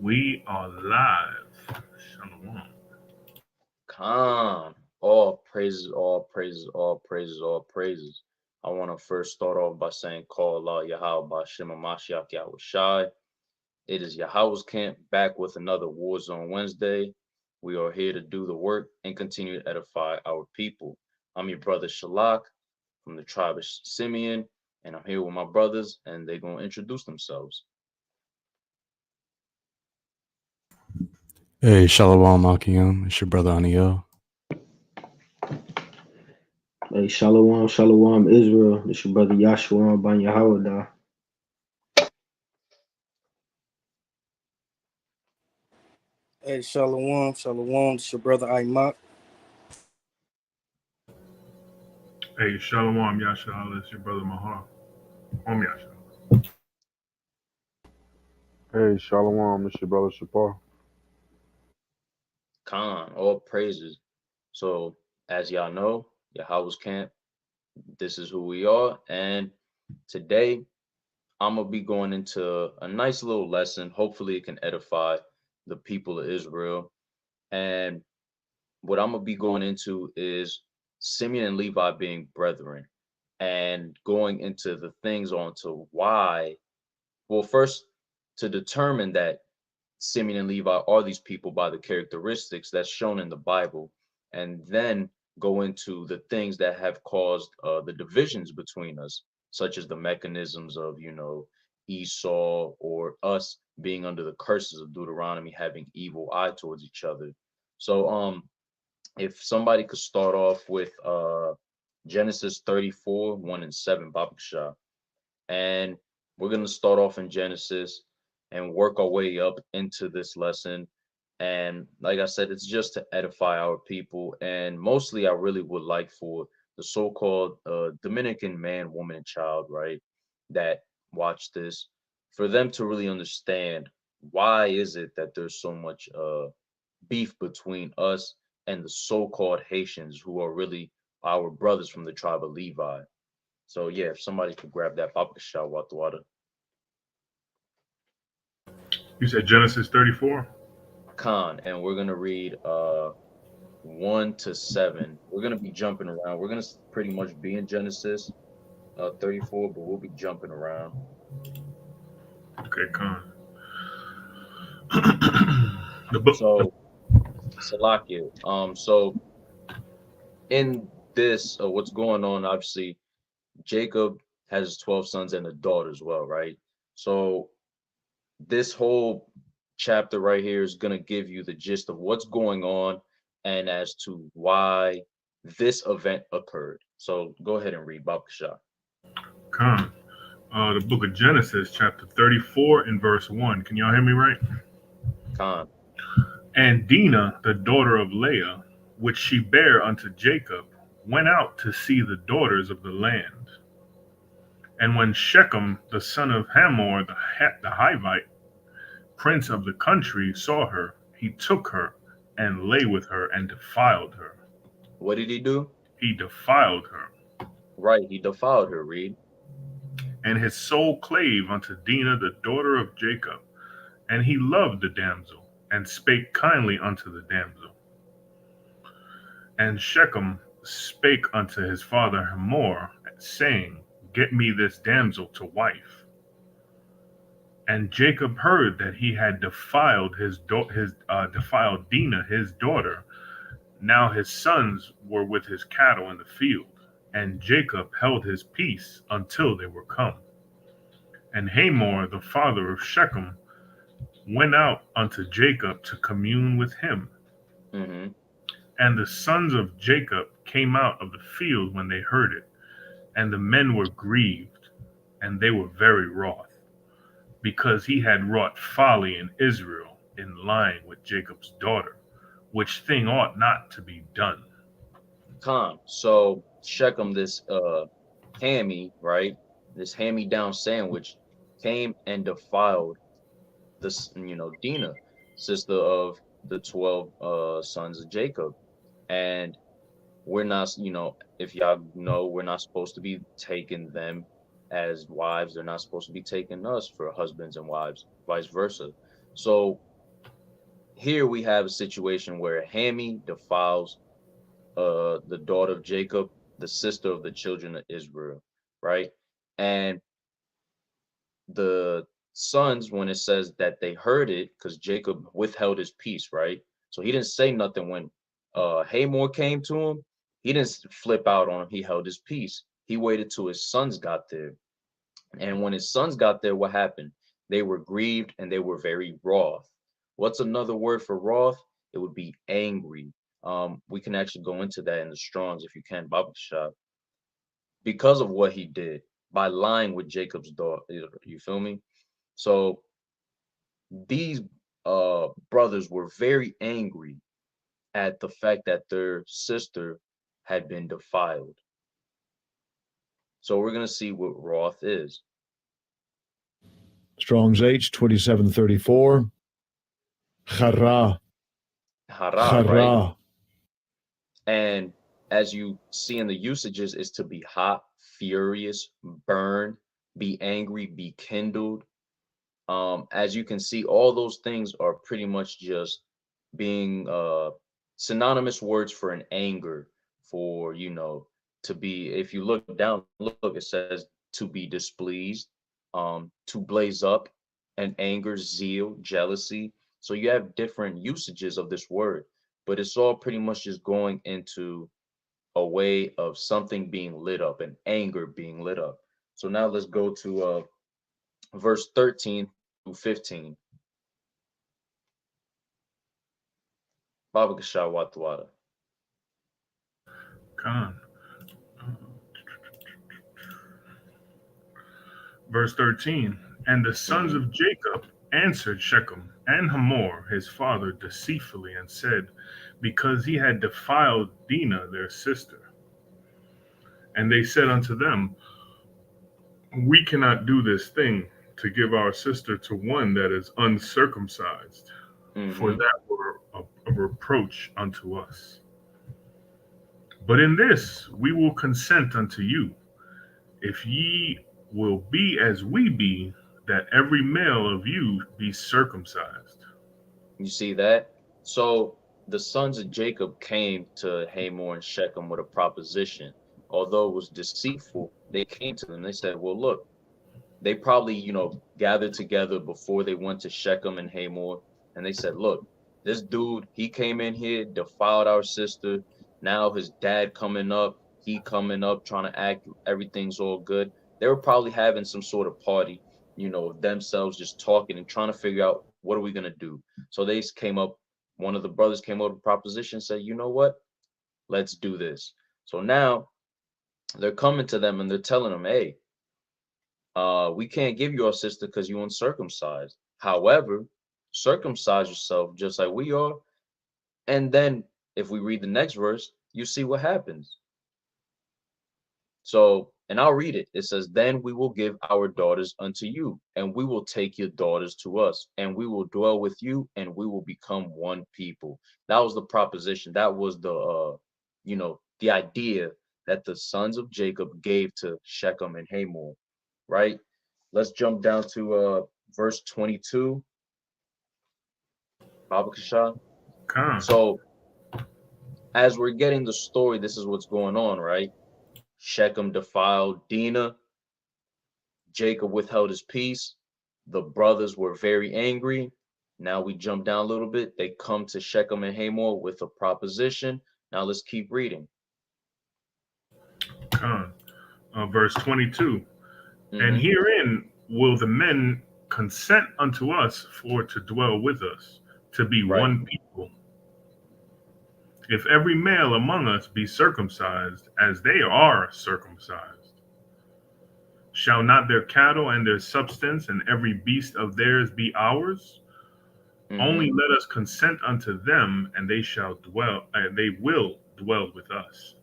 We are live. Shalom. Khan. All praises, all praises, all praises, all praises. I want to first start off by saying, Call Allah Yahweh Bashim Mashiach Yahweh. It is Yahweh's camp back with another War Zone Wednesday. We are here to do the work and continue to edify our people. I'm your brother Shalak from the tribe of Simeon, and I'm here with my brothers, and they're going to introduce themselves. Hey, Shalom Akim. It's your brother Aniel. Hey, Shalom, Shalom, Israel. It's your brother Yahshua Ben YAHAWAH'S. Hey, Shalom, Shalom. It's your brother Aimak. Hey, Shalom, Yasha. It's your brother Mahar. Yasha. Hey, Shalom, it's your brother Shapar. Khan, all praises. So, as y'all know, Yahweh's camp, this is who we are. And today, I'm going to be going into a nice little lesson. Hopefully, it can edify the people of Israel. And what I'm going to be going into is Simeon and Levi being brethren and going into the things onto why. Well, first, to determine that Simeon and Levi are these people by the characteristics that's shown in the Bible, and then go into the things that have caused the divisions between us, such as the mechanisms of, Esau or us being under the curses of Deuteronomy, having evil eye towards each other. So, if somebody could start off with Genesis 34, 1 and 7, Baba Shah. And we're going to start off in Genesis and work our way up into this lesson. And like I said, it's just to edify our people. And mostly I really would like for the so-called Dominican man, woman, and child, right, that watch this, for them to really understand why is it that there's so much beef between us and the so-called Haitians, who are really our brothers from the tribe of Levi. So yeah, if somebody could grab that Papa Shah Watawata. You said Genesis 34? Khan, and we're gonna read 1 to 7. We're gonna be jumping around. We're gonna pretty much be in Genesis 34, but we'll be jumping around. Okay, Khan. So Salakia. So in this, what's going on, obviously, Jacob has 12 sons and a daughter as well, right? So this whole chapter right here is going to give you the gist of what's going on and as to why this event occurred. So go ahead and read, Baba Shah. Khan. The book of Genesis, chapter 34 and verse 1. Can y'all hear me right? Khan. And Dinah, the daughter of Leah, which she bare unto Jacob, went out to see the daughters of the land. And when Shechem, the son of Hamor, the Hivite, prince of the country, saw her, he took her and lay with her and defiled her. What did he do? He defiled her. Right, he defiled her, read. And his soul clave unto Dinah, the daughter of Jacob, and he loved the damsel, and spake kindly unto the damsel. And Shechem spake unto his father Hamor, saying, Get me this damsel to wife. And Jacob heard that he had defiled defiled Dinah his daughter. Now his sons were with his cattle in the field, and Jacob held his peace until they were come. And Hamor, the father of Shechem, went out unto Jacob to commune with him. Mm-hmm. And the sons of Jacob came out of the field when they heard it, and the men were grieved, and they were very wroth, because he had wrought folly in Israel in lying with Jacob's daughter, which thing ought not to be done. Khan. So Shechem, this hammy, right? This hand-me-down sandwich came and defiled this, Dinah, sister of the 12 sons of Jacob. And we're not, if y'all know, we're not supposed to be taking them as wives. They're not supposed to be taking us for husbands and wives, vice versa. So here we have a situation where Hammy defiles the daughter of Jacob, the sister of the children of Israel, right? And the sons, when it says that they heard it, because Jacob withheld his peace, right? So he didn't say nothing when Hamor came to him. He didn't flip out on him. He held his peace. He waited till his sons got there. And when his sons got there, what happened? They were grieved and they were very wroth. What's another word for wroth? It would be angry. We can actually go into that in the Strongs if you can, Baba Shah, because of what he did by lying with Jacob's daughter. You feel me? So these brothers were very angry at the fact that their sister had been defiled. So we're gonna see what wrath is. Strong's H 2734. Chara. Hara, right? Chara. And as you see in the usages, is to be hot, furious, burn, be angry, be kindled. As you can see, all those things are pretty much just being synonymous words for an anger, for, you know, to be, if you look down, look, it says to be displeased, to blaze up, and anger, zeal, jealousy. So you have different usages of this word, but it's all pretty much just going into a way of something being lit up, and anger being lit up. So now let's go to verse 13 through 15. Baba Kasha Watwada. Khan. Verse 13. And the sons of Jacob answered Shechem and Hamor his father deceitfully, and said, because he had defiled Dinah their sister. And they said unto them, we cannot do this thing, to give our sister to one that is uncircumcised, for that were a reproach unto us. But in this we will consent unto you, if ye will be as we be, that every male of you be circumcised. You see that? So the sons of Jacob came to Hamor and Shechem with a proposition. Although it was deceitful, they came to them. They said, well, look, they probably, you know, gathered together before they went to Shechem and Hamor. And they said, look, this dude, he came in here, defiled our sister. Now his dad coming up, he coming up, trying to act everything's all good. They were probably having some sort of party, you know, themselves just talking and trying to figure out, what are we going to do? So they came up, one of the brothers came up with a proposition, said, you know what? Let's do this. So now they're coming to them and they're telling them, hey, we can't give you our sister because you're uncircumcised. However, circumcise yourself just like we are. And then if we read the next verse, you see what happens. So, and I'll read it. It says, then we will give our daughters unto you, and we will take your daughters to us, and we will dwell with you, and we will become one people. That was the proposition. That was the, you know, the idea that the sons of Jacob gave to Shechem and Hamor, right? Let's jump down to verse 22. Baba Kasha. Khan. So as we're getting the story, this is what's going on, right? Shechem defiled Dinah. Jacob withheld his peace. The brothers were very angry. Now we jump down a little bit. They come to Shechem and Hamor with a proposition. Now let's keep reading. Khan. Verse 22. And herein will the men consent unto us for to dwell with us, to be one people. If every male among us be circumcised, as they are circumcised, shall not their cattle and their substance and every beast of theirs be ours? Only let us consent unto them, and they shall dwell, and they will dwell with us.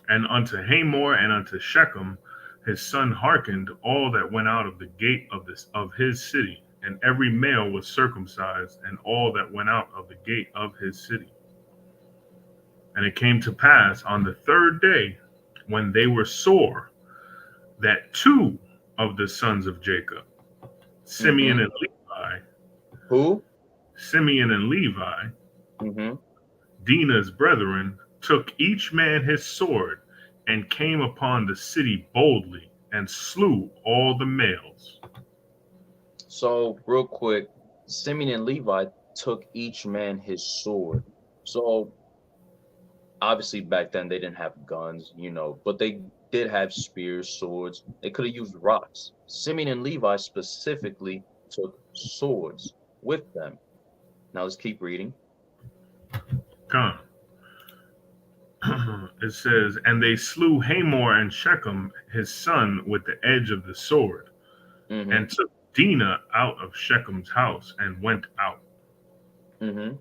And unto Hamor and unto Shechem his son hearkened all that went out of the gate of his city, and every male was circumcised, and all that went out of the gate of his city. And it came to pass on the third day, when they were sore, that two of the sons of Jacob, Simeon and Levi. Who? Simeon and Levi, Mm-hmm. Dinah's brethren, took each man his sword and came upon the city boldly and slew all the males. So real quick, Simeon and Levi took each man his sword. So obviously back then they didn't have guns, but they did have spears, swords. They could have used rocks. Simeon and Levi specifically took swords with them. Now let's keep reading. Come. It says, and they slew Hamor and Shechem, his son, with the edge of the sword, Mm-hmm. and took Dinah out of Shechem's house and went out. Mm-hmm.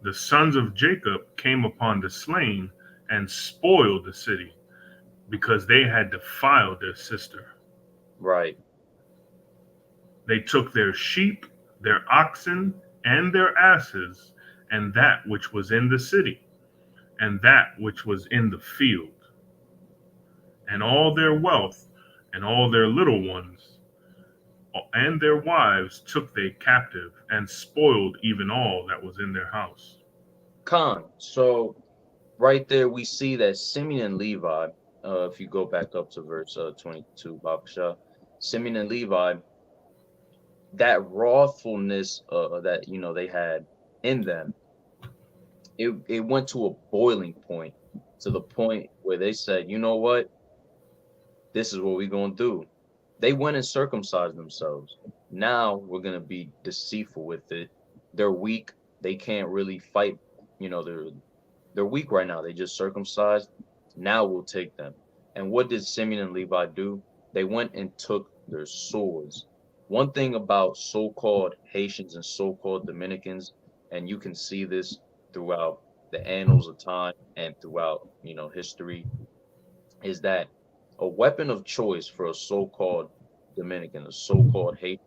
The sons of Jacob came upon the slain and spoiled the city because they had defiled their sister. Right. They took their sheep, their oxen, and their asses, and that which was in the city, and that which was in the field, and all their wealth, and all their little ones, and their wives took they captive, and spoiled even all that was in their house. So right there we see that Simeon and Levi, if you go back up to verse 22, Babasha, Simeon and Levi, that wrathfulness that they had in them, it went to a boiling point, to the point where they said, you know what, this is what we're gonna do. They went and circumcised themselves. Now we're gonna be deceitful with it. They're weak. They can't really fight. They're weak right now. They just circumcised. Now we'll take them. And what did Simeon and Levi do? They went and took their swords. One thing about so-called Haitians and so-called Dominicans, and you can see this throughout the annals of time and throughout, history, is that a weapon of choice for a so-called Dominican, a so-called Haitian,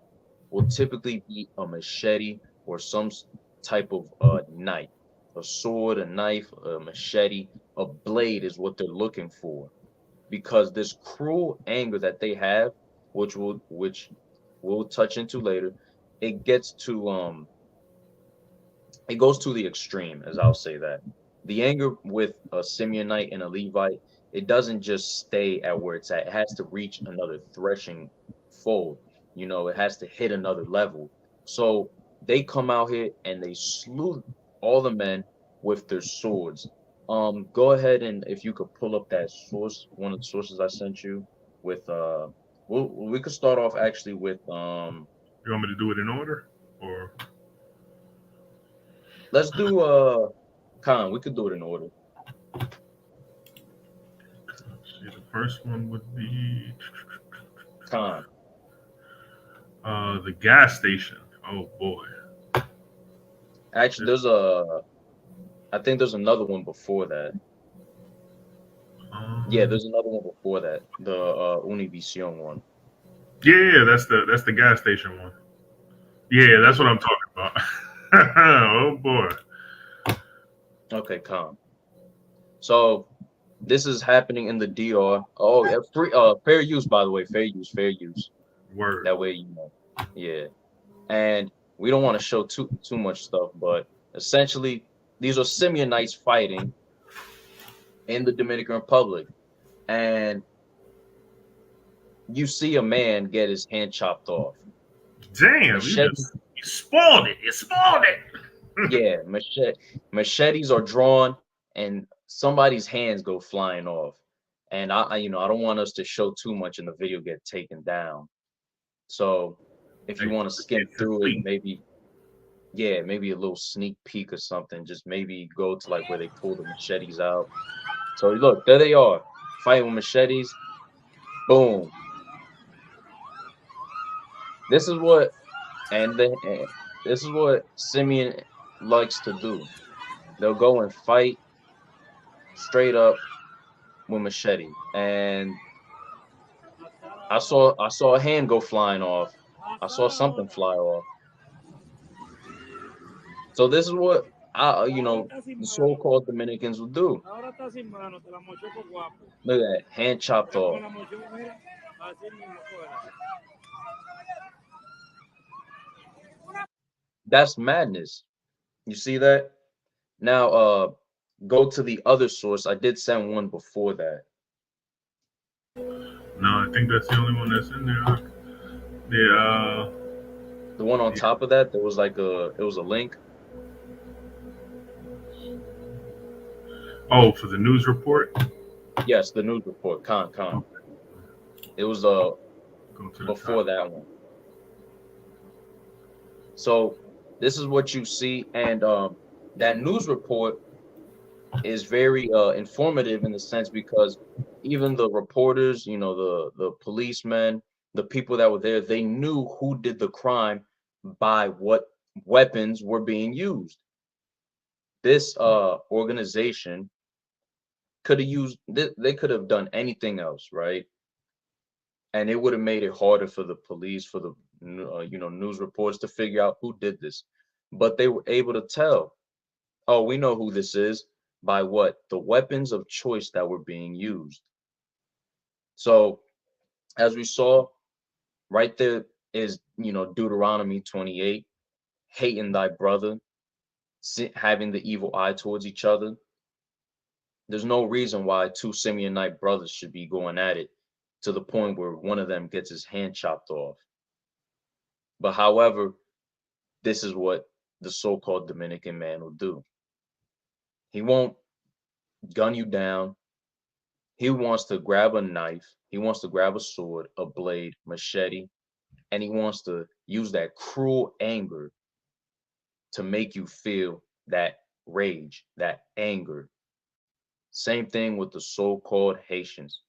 will typically be a machete or some type of knife. A sword, a knife, a machete, a blade is what they're looking for. Because this cruel anger that they have, which we'll touch into later, it gets to it goes to the extreme, as I'll say that. The anger with a Simeonite and a Levite, it doesn't just stay at where it's at. It has to reach another threshing fold. It has to hit another level. So they come out here and they slew all the men with their swords. Go ahead, and if you could pull up that source, one of the sources I sent you with we could start off actually with You want me to do it in order? Or let's do we could do it in order. see, the first one would be Khan. the gas station. Oh boy. Actually, I think there's another one before that. Yeah, there's another one before that. The Univision one. Yeah, that's the gas station one. Yeah, that's what I'm talking about. Oh boy. Okay, Khan. So this is happening in the DR. Oh, yeah, free fair use, by the way, fair use. Word. That way yeah. And we don't want to show too much stuff, but essentially these are Simeonites fighting in the Dominican Republic. And you see a man get his hand chopped off. Damn, you spoiled it. You spoiled it. Yeah, machetes are drawn and somebody's hands go flying off. And I don't want us to show too much in the video get taken down. So if you want to skim through it, maybe a little sneak peek or something, just maybe go to like where they pull the machetes out. So look, there they are, fighting with machetes. Boom. This is what Simeon likes to do. They'll go and fight straight up with machete. And I saw a hand go flying off. I saw something fly off. So this is what the so-called Dominicans will do. Look at that, hand chopped off. That's madness. You see that? Now, go to the other source. I did send one before that. No, I think that's the only one that's in there. Yeah. The one on top of that, there was like it was a link. Oh, for the news report. Yes, the news report. Con. Oh, It was go to the before top. that one. So this is what you see, and that news report is very informative in the sense because even the reporters, you know, the policemen, the people that were there, they knew who did the crime by what weapons were being used. This organization could have used they could have done anything else, right? And it would have made it harder for the police, for the you know, news reports to figure out who did this. But they were able to tell, oh, we know who this is by what? The weapons of choice that were being used. So as we saw right there is, you know, Deuteronomy 28, hating thy brother, having the evil eye towards each other. There's no reason why two Simeonite brothers should be going at it to the point where one of them gets his hand chopped off. But however, this is what the so-called Dominican man will do. He won't gun you down. He wants to grab a knife. He wants to grab a sword, a blade, machete, and he wants to use that cruel anger to make you feel that rage, that anger. Same thing with the so-called Haitians.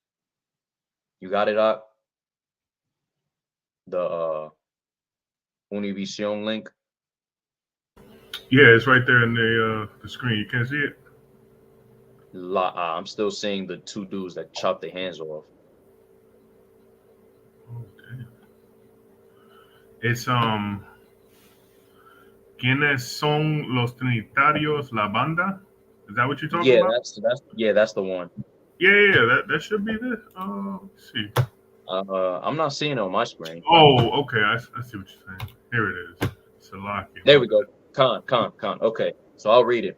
You got it up? The Univision link. Yeah, it's right there in the screen. You can't see it. I'm still seeing the two dudes that chopped their hands off. Oh, damn. It's ¿Quiénes son los Trinitarios? La banda? Is that what you're talking Yeah, about? that's the one. Yeah. That should be this. Let's see. I'm not seeing it on my screen. Oh, okay. I see what you're saying. Here it is. Salaki. There we go. Con. Okay, so I'll read it.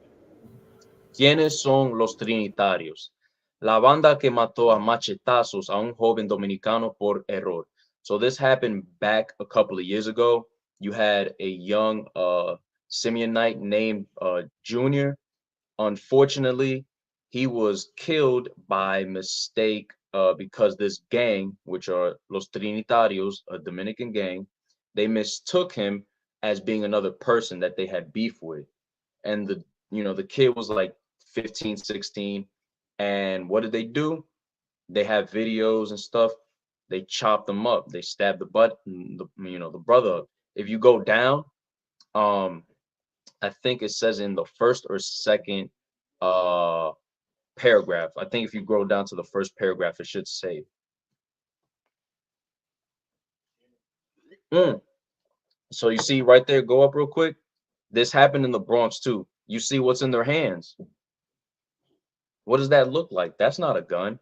¿Quiénes son los Trinitarios? La banda que mató a machetazos a un joven dominicano por error. So this happened back a couple of years ago. You had a young Simeonite named Junior. Unfortunately, he was killed by mistake because this gang, which are Los Trinitarios, a Dominican gang, they mistook him as being another person that they had beef with. And the kid was like 15, 16. And what did they do? They have videos and stuff. They chopped them up. They stabbed the brother up. If you go down, I think it says in the first or second paragraph. I think if you go down to the first paragraph, it should say. So you see right there, go up real quick. This happened in the Bronx too. You see what's in their hands. What does that look like? That's not a gun.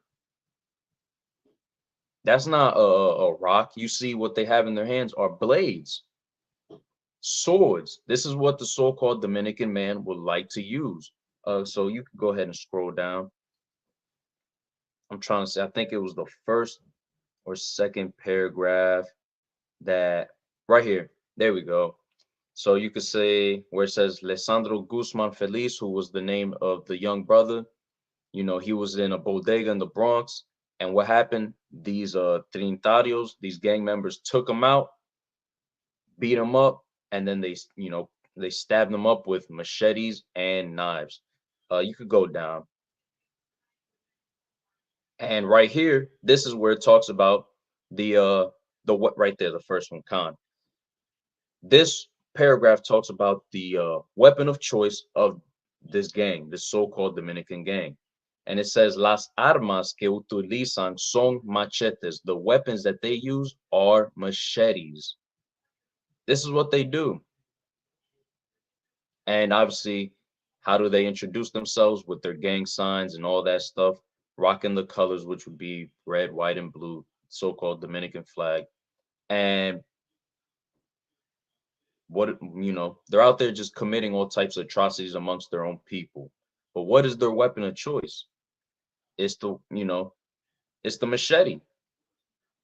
That's not a rock. You see what they have in their hands are blades, swords. This is what the so-called Dominican man would like to use. So you can go ahead and scroll down. I'm trying to say, I think it was the first or second paragraph that right here. There we go. So you could say where it says Lesandro Guzman Feliz, who was the name of the young brother. You know, he was in a bodega in the Bronx. And what happened? These Trinitarios, these gang members took him out, beat him up, and then they stabbed him up with machetes and knives. You could go down. And right here, this is where it talks about the what right there, the first one, con. This paragraph talks about the weapon of choice of this gang, this so-called Dominican gang. And it says, las armas que utilizan son machetes. The weapons that they use are machetes. This is what they do. And obviously, how do they introduce themselves? With their gang signs and all that stuff, rocking the colors, which would be red, white, and blue, so-called Dominican flag. And What, they're out there just committing all types of atrocities amongst their own people. But what is their weapon of choice? It's it's the machete.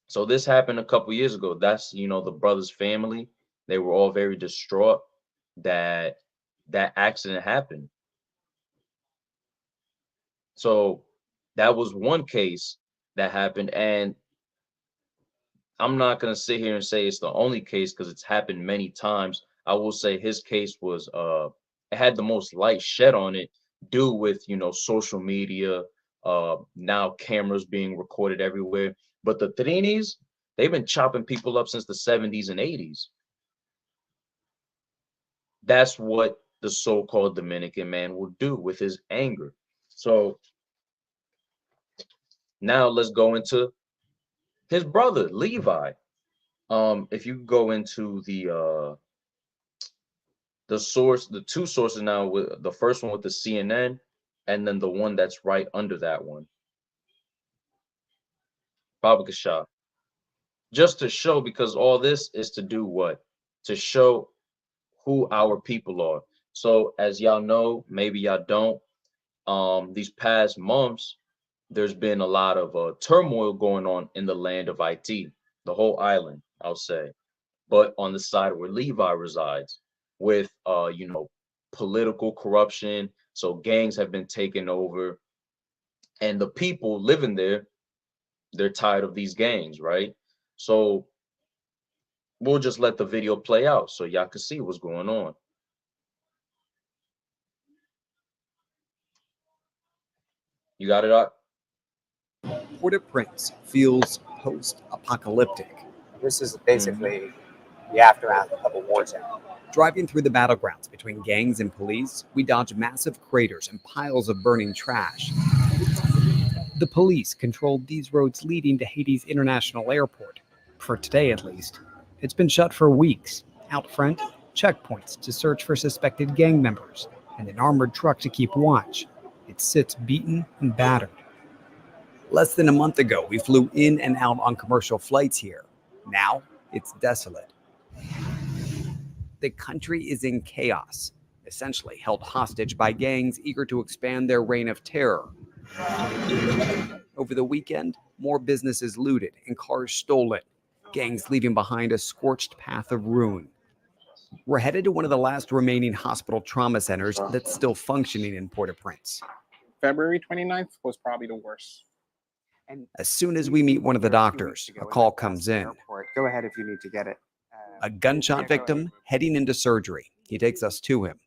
So this happened a couple years ago. That's, the brother's family. They were all very distraught that that accident happened. So that was one case that happened. And I'm not going to sit here and say it's the only case because it's happened many times. I will say his case was, it had the most light shed on it due with, social media, now cameras being recorded everywhere. But the Trinis, they've been chopping people up since the 70s and 80s. That's what the so-called Dominican man will do with his anger. So now let's go into his brother, Levi. If you go into the source, the two sources now, with the first one with the CNN, and then the one that's right under that one, Baba Kasha. Just to show, because all this is to do what? To show who our people are. So as y'all know, maybe y'all don't, these past months, there's been a lot of turmoil going on in the land of IT, the whole island, I'll say. But on the side where Levi resides, with political corruption, so gangs have been taken over, and the people living there, they're tired of these gangs, right? So we'll just let the video play out so y'all can see what's going on. You got it up? Port-au-Prince feels post-apocalyptic. This is basically the aftermath of a war zone. Driving through the battlegrounds between gangs and police, we dodge massive craters and piles of burning trash. The police controlled these roads leading to Haiti's international airport. For today, at least. It's been shut for weeks. Out front, checkpoints to search for suspected gang members, and an armored truck to keep watch. It sits beaten and battered. Less than a month ago, we flew in and out on commercial flights here. Now, it's desolate. The country is in chaos, essentially held hostage by gangs eager to expand their reign of terror. Over the weekend, more businesses looted and cars stolen, gangs leaving behind a scorched path of ruin. We're headed to one of the last remaining hospital trauma centers that's still functioning in Port-au-Prince. February 29th was probably the worst. And as soon as we meet one of the doctors, a call comes in. Go ahead if you need to get it. A gunshot victim heading into surgery. He takes us to him.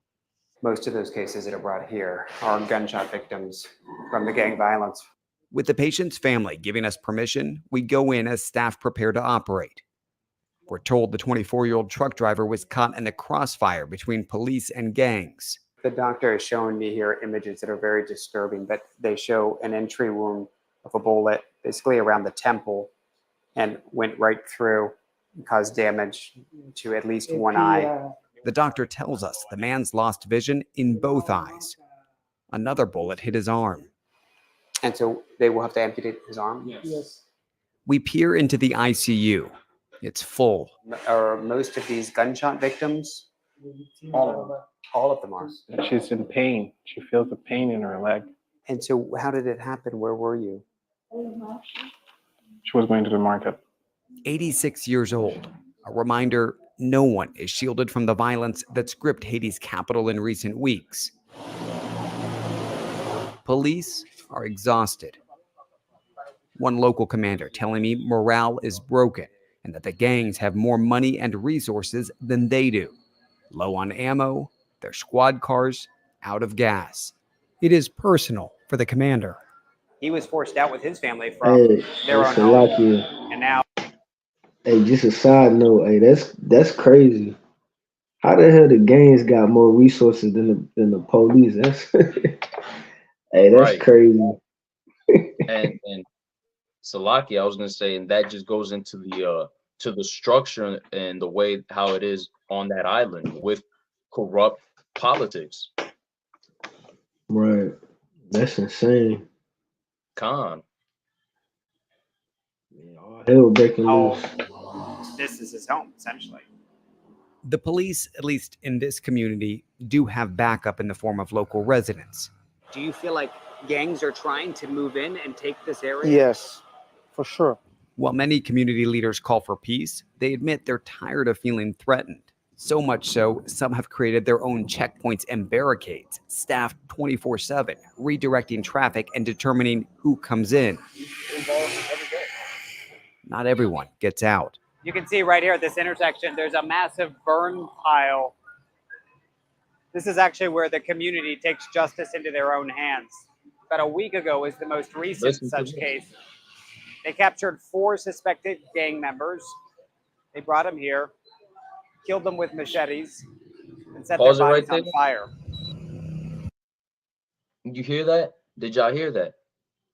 Most of those cases that are brought here are gunshot victims from the gang violence. With the patient's family giving us permission, we go in as staff prepare to operate. We're told the 24-year-old truck driver was caught in the crossfire between police and gangs. The doctor has shown me here images that are very disturbing, but they show an entry wound of a bullet basically around the temple and went right through and caused damage to at least one eye. The doctor tells us the man's lost vision in both eyes. Another bullet hit his arm. And so they will have to amputate his arm? Yes. We peer into the ICU. It's full. Are most of these gunshot victims? All of them are. She's in pain. She feels the pain in her leg. And so how did it happen? Where were you? She was going to the market. 86 years old. A reminder, no one is shielded from the violence that's gripped Haiti's capital in recent weeks. Police are exhausted. One local commander telling me morale is broken and that the gangs have more money and resources than they do. Low on ammo, their squad cars out of gas. It is personal for the commander. He was forced out with his family from their own home, and now. Hey, just a side note. Hey, that's crazy. How the hell the gangs got more resources than the police? That's hey, that's Right. crazy. And Salaki, I was gonna say, and that just goes into the structure and the way how it is on that island with corrupt politics. Right. That's insane. Khan. Hell breaking loose. This is his home, essentially. The police, at least in this community, do have backup in the form of local residents. Do you feel like gangs are trying to move in and take this area? Yes, for sure. While many community leaders call for peace, they admit they're tired of feeling threatened. So much so, some have created their own checkpoints and barricades, staffed 24/7, redirecting traffic and determining who comes in. Not everyone gets out. You can see right here at this intersection, there's a massive burn pile. This is actually where the community takes justice into their own hands. About a week ago was the most recent such case. They captured 4 suspected gang members. They brought them here, killed them with machetes, and set their bodies on fire. You hear that? Did y'all hear that?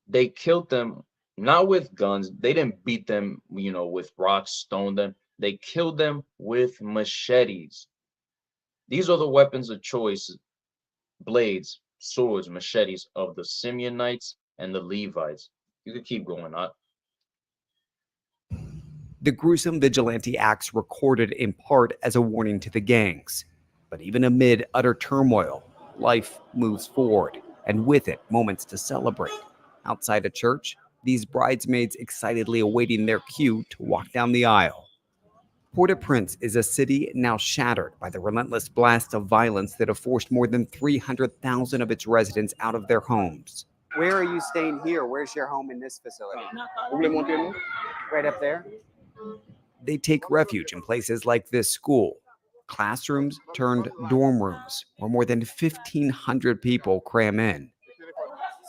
They killed them not with guns. They didn't beat them, with rocks, stone them. They killed them with machetes. These are the weapons of choice: blades, swords, machetes of the Simeonites and the Levites. You could keep going on. The gruesome vigilante acts recorded in part as a warning to the gangs. But even amid utter turmoil, life moves forward, and with it, moments to celebrate. Outside a church, these bridesmaids excitedly awaiting their cue to walk down the aisle. Port-au-Prince is a city now shattered by the relentless blast of violence that have forced more than 300,000 of its residents out of their homes. Where are you staying here? Where's your home in this facility? Right up there? They take refuge in places like this school, classrooms turned dorm rooms, where more than 1,500 people cram in.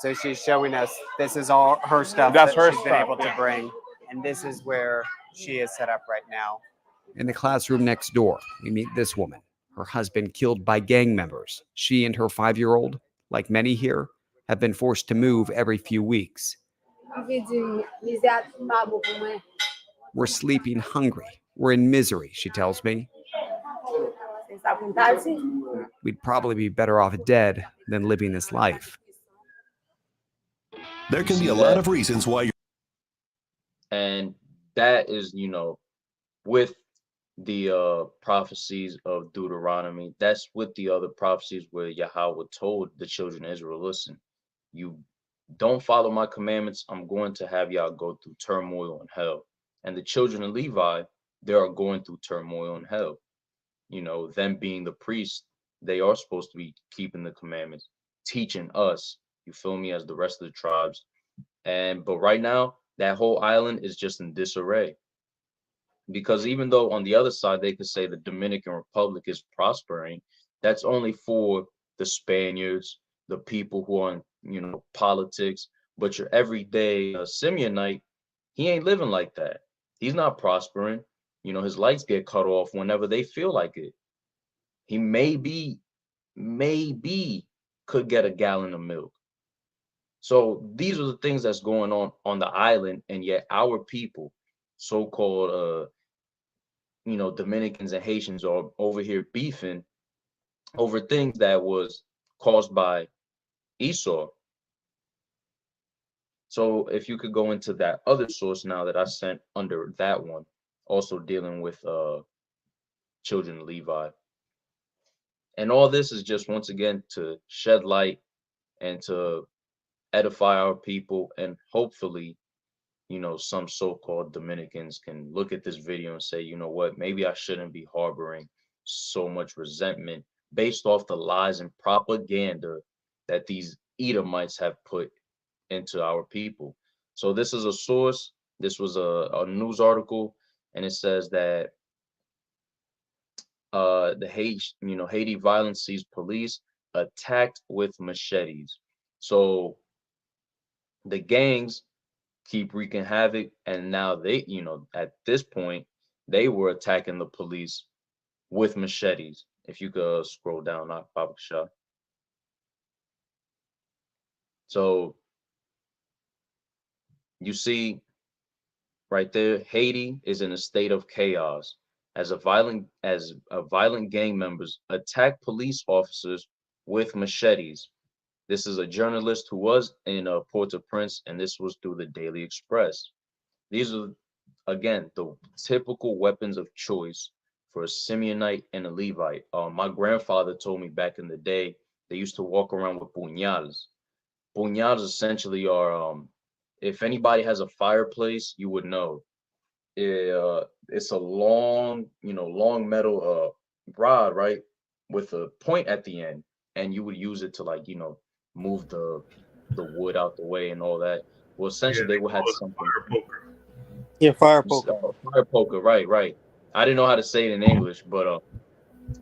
So she's showing us this is all her stuff That's that her she's been stuff, able to yeah. bring. And this is where she is set up right now. In the classroom next door, we meet this woman, her husband killed by gang members. She and her 5-year-old, like many here, have been forced to move every few weeks. We're sleeping hungry. We're in misery, she tells me. We'd probably be better off dead than living this life. There can be a lot of reasons why you're... And that is, with the prophecies of Deuteronomy, that's with the other prophecies where Yahweh told the children of Israel, listen, you don't follow my commandments, I'm going to have y'all go through turmoil and hell. And the children of Levi, they are going through turmoil and hell. Them being the priests, they are supposed to be keeping the commandments, teaching us, you feel me, as the rest of the tribes. But right now, that whole island is just in disarray. Because even though on the other side, they could say the Dominican Republic is prospering, that's only for the Spaniards, the people who are in, politics. But your everyday Simeonite, he ain't living like that. He's not prospering. His lights get cut off whenever they feel like it. He maybe could get a gallon of milk. So these are the things that's going on the island, and yet our people, so-called Dominicans and Haitians, are over here beefing over things that was caused by Esau. So if you could go into that other source now that I sent under that one, also dealing with children of Levi. And all this is just, once again, to shed light and to edify our people, and hopefully, some so-called Dominicans can look at this video and say, you know what, maybe I shouldn't be harboring so much resentment based off the lies and propaganda that these Edomites have put into our people. So this is a source. This was a news article, and it says that the Haiti violence sees police attacked with machetes. So the gangs keep wreaking havoc, and now they, at this point, they were attacking the police with machetes. If you could scroll down, not Papa Shah. So you see right there, Haiti is in a state of chaos as violent gang members attack police officers with machetes. This is a journalist who was in Port-au-Prince, and this was through the Daily Express. These are, again, the typical weapons of choice for a Simeonite and a Levite. My grandfather told me back in the day they used to walk around with puñals. Puñals essentially are, if anybody has a fireplace, you would know. It's a long, long metal rod, right, with a point at the end, and you would use it to like, move the wood out the way and all that. Well, Yeah, essentially, they they would call have it a something. fire poker. Yeah, fire poker. Fire poker, right, right. I didn't know how to say it in English, but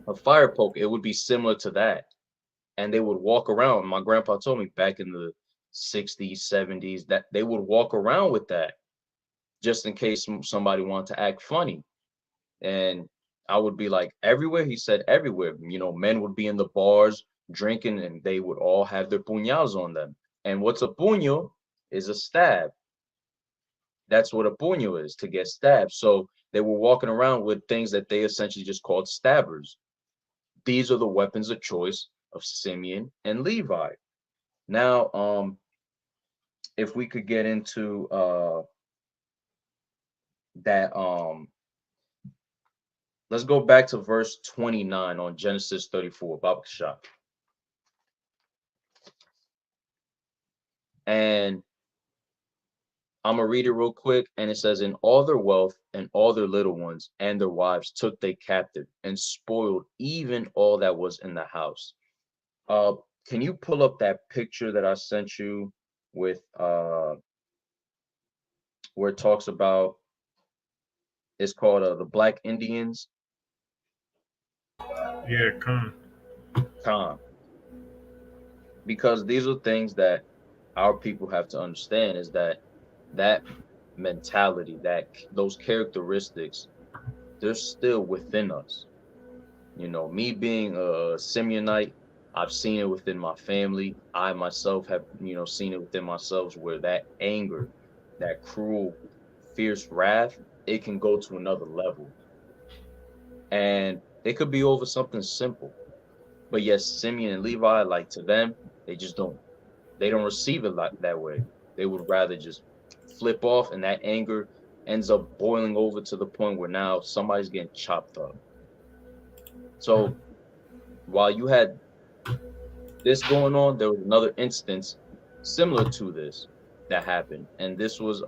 a fire poker, it would be similar to that. And they would walk around. My grandpa told me back in the 60s, 70s that they would walk around with that just in case somebody wanted to act funny. And I would be like, everywhere? He said, everywhere. Men would be in the bars drinking and they would all have their puñals on them. And what's a puño is a stab. That's what a puño is, to get stabbed. So they were walking around with things that they essentially just called stabbers. These are the weapons of choice of Simeon and Levi. Now, if we could get into that, let's go back to verse 29 on Genesis 34, Baba Kashaf. And I'm gonna read it real quick, and it says, "In all their wealth and all their little ones and their wives took they captive and spoiled even all that was in the house." Can you pull up that picture that I sent you with where it talks about, it's called the Black Indians? Yeah, con. Because these are things that our people have to understand, is that mentality, that those characteristics, they're still within us. Me being a Simeonite, I've seen it within my family. I myself have, seen it within myself, where that anger, that cruel, fierce wrath, it can go to another level. And it could be over something simple. But yes, Simeon and Levi, like, to them, they don't receive it like that way. They would rather just flip off, and that anger ends up boiling over to the point where now somebody's getting chopped up. So while you had this going on, there was another instance similar to this that happened. And this was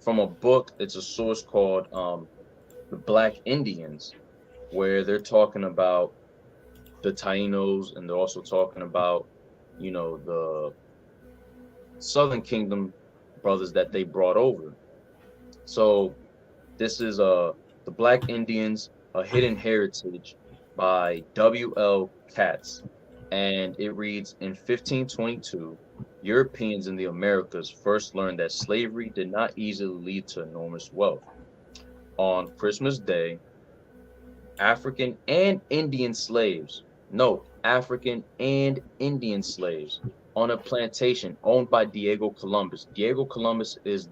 from a book. It's a source called The Black Indians, where they're talking about the Tainos, and they're also talking about, the Southern Kingdom brothers that they brought over. So this is The Black Indians, A Hidden Heritage by W.L. Katz. And it reads, in 1522, Europeans in the Americas first learned that slavery did not easily lead to enormous wealth. On Christmas Day, African and Indian slaves, note, African and Indian slaves, on a plantation owned by Diego Columbus. Diego Columbus is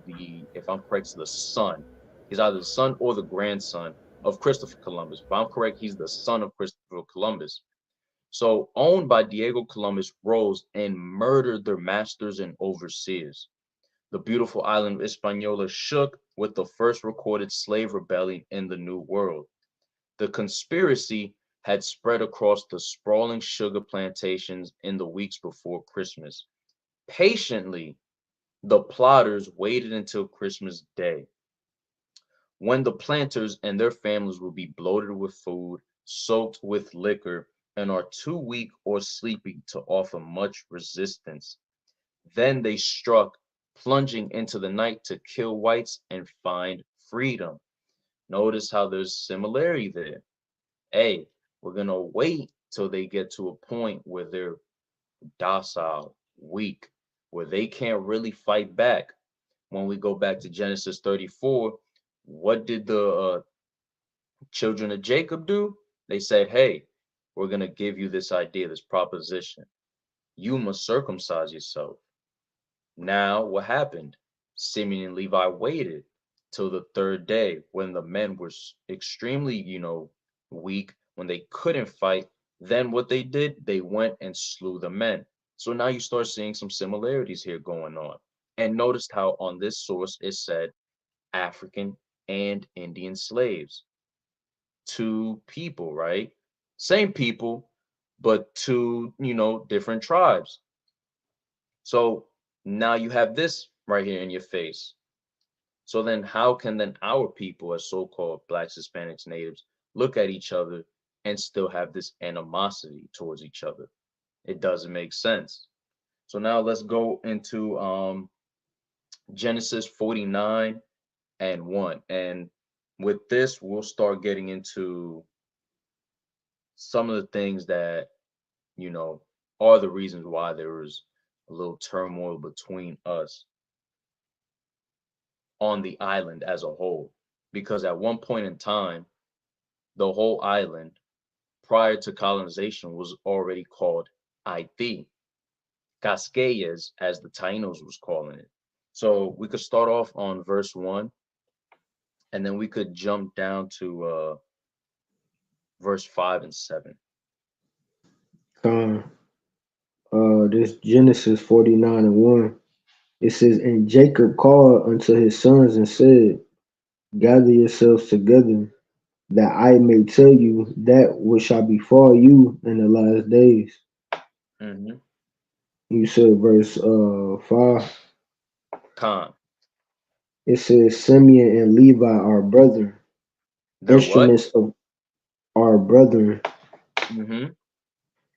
if I'm correct, the son. He's either the son or the grandson of Christopher Columbus. If I'm correct, he's the son of Christopher Columbus. So, owned by Diego Columbus, rose and murdered their masters and overseers. The beautiful island of Hispaniola shook with the first recorded slave rebellion in the New World. The conspiracy had spread across the sprawling sugar plantations in the weeks before Christmas. Patiently, the plotters waited until Christmas Day, when the planters and their families would be bloated with food, soaked with liquor, and are too weak or sleepy to offer much resistance. Then they struck, plunging into the night to kill whites and find freedom. Notice how there's similarity there. Hey, we're going to wait till they get to a point where they're docile, weak, where they can't really fight back. When we go back to Genesis 34, what did the children of Jacob do? They said, hey, we're going to give you this idea, this proposition. You must circumcise yourself. Now, what happened? Simeon and Levi waited till the third day, when the men were extremely, weak, when they couldn't fight. Then what they did, they went and slew the men. So now you start seeing some similarities here going on. And notice how on this source it said African and Indian slaves. two people, right? Same people, but two, different tribes. So now you have this right here in your face. So then how can then our people as so-called Blacks, Hispanics, Natives look at each other and still have this animosity towards each other? It doesn't make sense. So now let's go into Genesis 49 and 1. And with this, we'll start getting into some of the things that, are the reasons why there was a little turmoil between us on the island as a whole. Because at one point in time, the whole island prior to colonization was already called Haiti, Casqueyas, as the Tainos was calling it. So we could start off on verse 1, and then we could jump down to verse 5 and 7. This Genesis 49 and 1. It says, And Jacob called unto his sons and said, Gather yourselves together, that I may tell you that which shall befall you in the last days. Mm-hmm. You said verse 5. Con. It says, Simeon and Levi are brethren. They're what? Instruments of our brethren. Mm-hmm.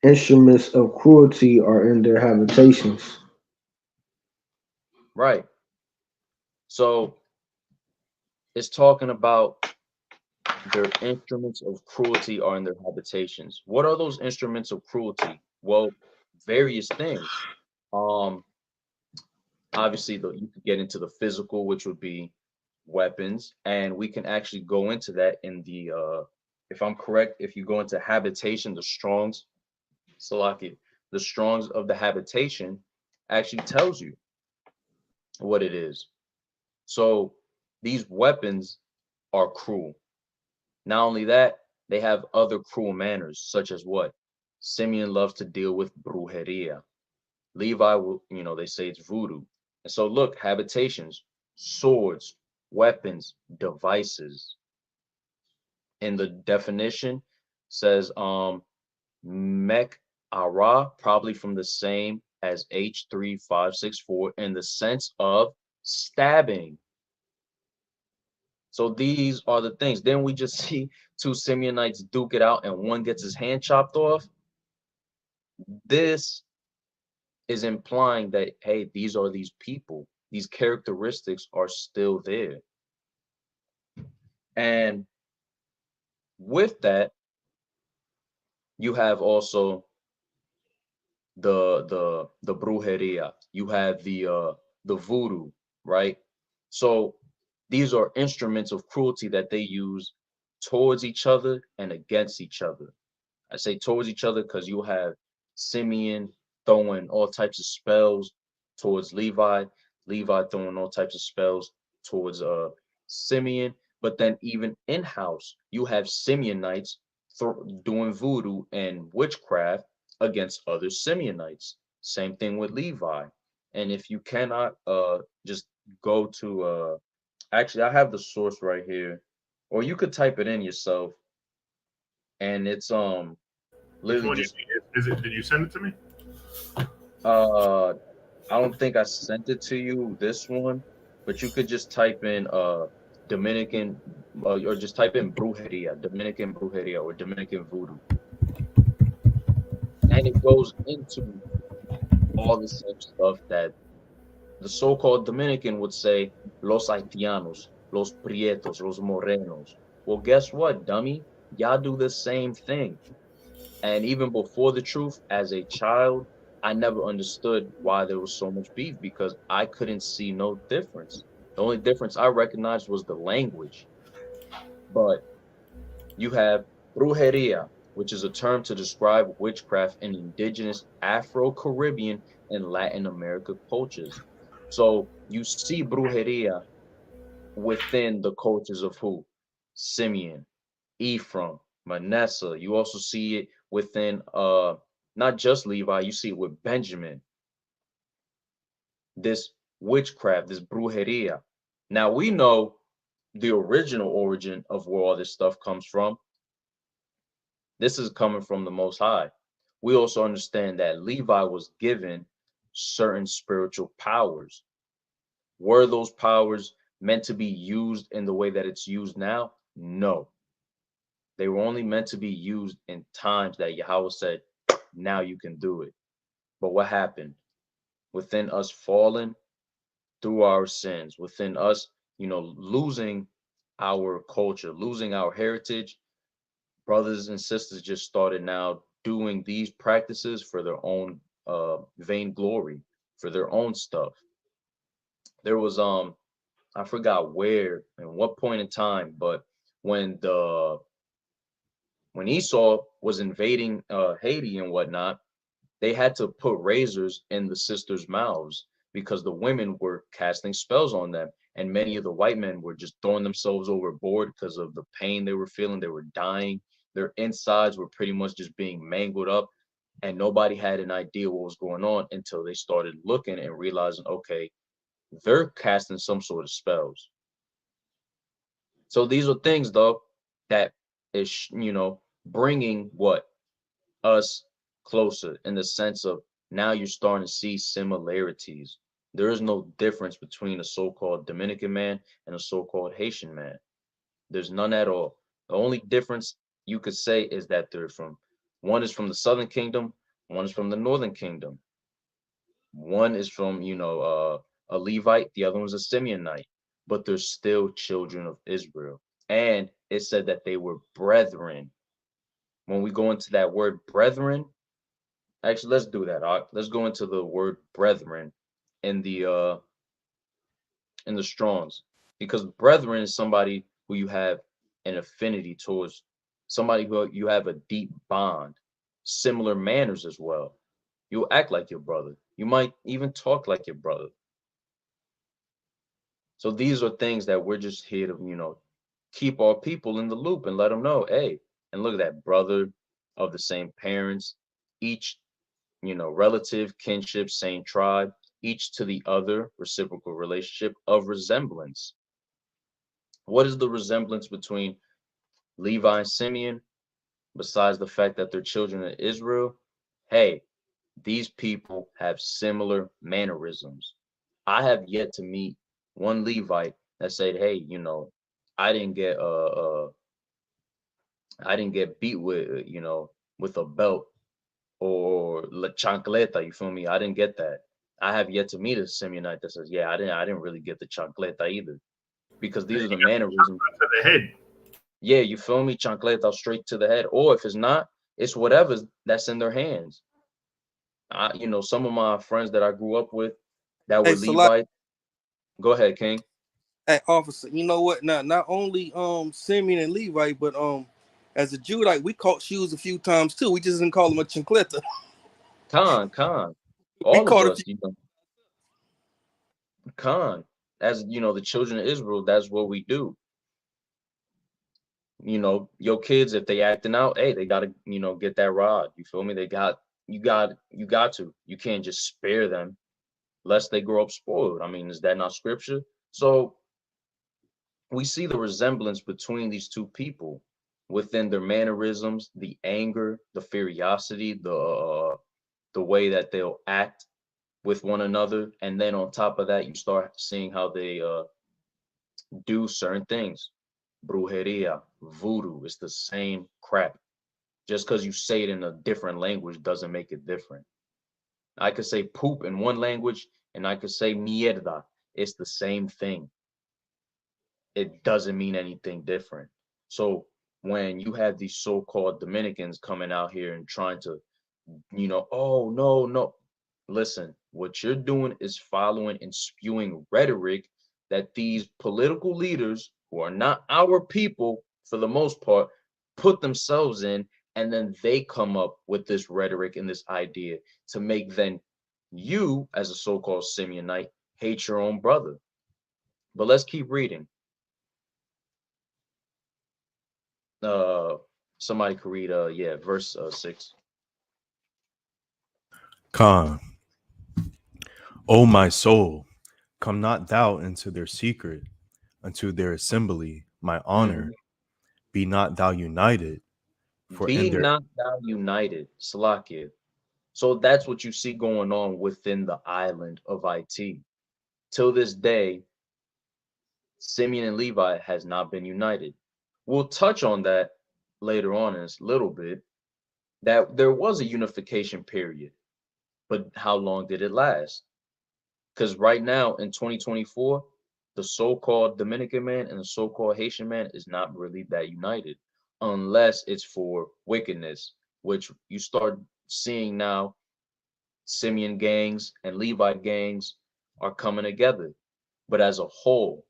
Instruments of cruelty are in their habitations. Right. So it's talking about their instruments of cruelty are in their habitations. What are those instruments of cruelty? Well, various things. Obviously, you could get into the physical, which would be weapons, and we can actually go into that in the if I'm correct, if you go into habitation, the Strongs, Salaki, the Strongs of the habitation actually tells you what it is. So these weapons are cruel. Not only that, they have other cruel manners, such as what? Simeon loves to deal with brujeria. Levi will, they say it's voodoo. And so look, habitations, swords, weapons, devices. In the definition says mech ara, probably from the same as H3564 in the sense of stabbing. So these are the things. Then we just see two Simeonites duke it out and one gets his hand chopped off. This is implying that, hey, these are these people. These characteristics are still there. And with that, you have also the brujeria. You have the voodoo, right? So these are instruments of cruelty that they use towards each other and against each other. I say towards each other because you have Simeon throwing all types of spells towards Levi, Levi throwing all types of spells towards Simeon. But then even in-house, you have Simeonites doing voodoo and witchcraft against other Simeonites. Same thing with Levi. And if you cannot just go to actually I have the source right here, or you could type it in yourself, and it's Which literally one just is it? Did you send it to me? I don't think I sent it to you, this one, but you could just type in Dominican or just type in Dominican brujeria or Dominican voodoo. And it goes into all the same stuff that the so-called Dominican would say, los haitianos, los prietos, los morenos. Well, guess what, dummy? Y'all do the same thing. And even before the truth, as a child, I never understood why there was so much beef because I couldn't see no difference. The only difference I recognized was the language. But you have brujeria, which is a term to describe witchcraft in indigenous Afro-Caribbean and Latin America cultures. So you see brujeria within the cultures of who? Simeon, Ephraim, Manasseh. You also see it within not just Levi, you see it with Benjamin. This witchcraft, this brujeria. Now we know the original origin of where all this stuff comes from. This is coming from the Most High. We also understand that Levi was given certain spiritual powers. Were those powers meant to be used in the way that it's used now? No. They were only meant to be used in times that Yahweh said, now you can do it. But what happened? Within us falling through our sins, within us, losing our culture, losing our heritage, brothers and sisters just started now doing these practices for their own vainglory, for their own stuff. There was I forgot where and what point in time, but when Esau was invading Haiti and whatnot, they had to put razors in the sisters' mouths because the women were casting spells on them. And many of the white men were just throwing themselves overboard because of the pain they were feeling. They were dying. Their insides were pretty much just being mangled up. And nobody had an idea what was going on until they started looking and realizing, okay, they're casting some sort of spells. So these are things, though, that is, bringing us closer in the sense of now you're starting to see similarities. There is no difference between a so-called Dominican man and a so-called Haitian man. There's none at all. The only difference you could say is that one is from the Southern Kingdom, one is from the Northern Kingdom. One is from, a Levite, the other one's a Simeonite, but they're still children of Israel. And it said that they were brethren. When we go into that word brethren, actually, let's do that. Let's go into the word brethren in the Strongs, because brethren is somebody who you have an affinity towards, somebody who you have a deep bond, similar manners as well. You'll act like your brother. You might even talk like your brother. So these are things that we're just here to, keep our people in the loop and let them know, hey, and look at that, brother of the same parents, each, relative, kinship, same tribe, each to the other, reciprocal relationship of resemblance. What is the resemblance between Levi and Simeon, besides the fact that they're children of Israel? Hey, these people have similar mannerisms. I have yet to meet one Levite that said, hey, I didn't get beat with, with a belt or la chancleta, you feel me? I didn't get that. I have yet to meet a Simeonite that says, yeah, I didn't really get the chancleta either. Because these are the mannerisms. To the head. Yeah, you feel me? Chancleta straight to the head. Or if it's not, it's whatever that's in their hands. Some of my friends that I grew up with that were Levites. Go ahead, King. Hey, officer, you know what? Not only Simeon and Levi, but as a Judite, we caught shoes a few times too. We just didn't call them a chancleta. Khan. All of us, Khan. As the children of Israel, that's what we do. Your kids, if they acting out, hey, they gotta, get that rod. You feel me? You got to. You can't just spare them lest they grow up spoiled. I mean, is that not scripture? So we see the resemblance between these two people within their mannerisms, the anger, the furiosity, the way that they'll act with one another. And then on top of that, you start seeing how they do certain things. Brujeria, voodoo, it's the same crap. Just because you say it in a different language doesn't make it different. I could say poop in one language and I could say mierda. It's the same thing. It doesn't mean anything different. So when you have these so-called Dominicans coming out here and trying to, oh, no. Listen, what you're doing is following and spewing rhetoric that these political leaders, who are not our people for the most part, put themselves in, and then they come up with this rhetoric and this idea to make then you, as a so-called Simeonite, hate your own brother. But let's keep reading. Somebody could read verse 6. Khan. O my soul, come not thou into their secret, unto their assembly, my honor. Be not thou united, For Be in their not thou united, Salakia. So that's what you see going on within the island of IT. Till this day, Simeon and Levi has not been united. We'll touch on that later on in a little bit, that there was a unification period, but how long did it last? Because right now in 2024, the so-called Dominican man and the so-called Haitian man is not really that united, unless it's for wickedness, which you start seeing now. Simeon gangs and Levi gangs are coming together. But as a whole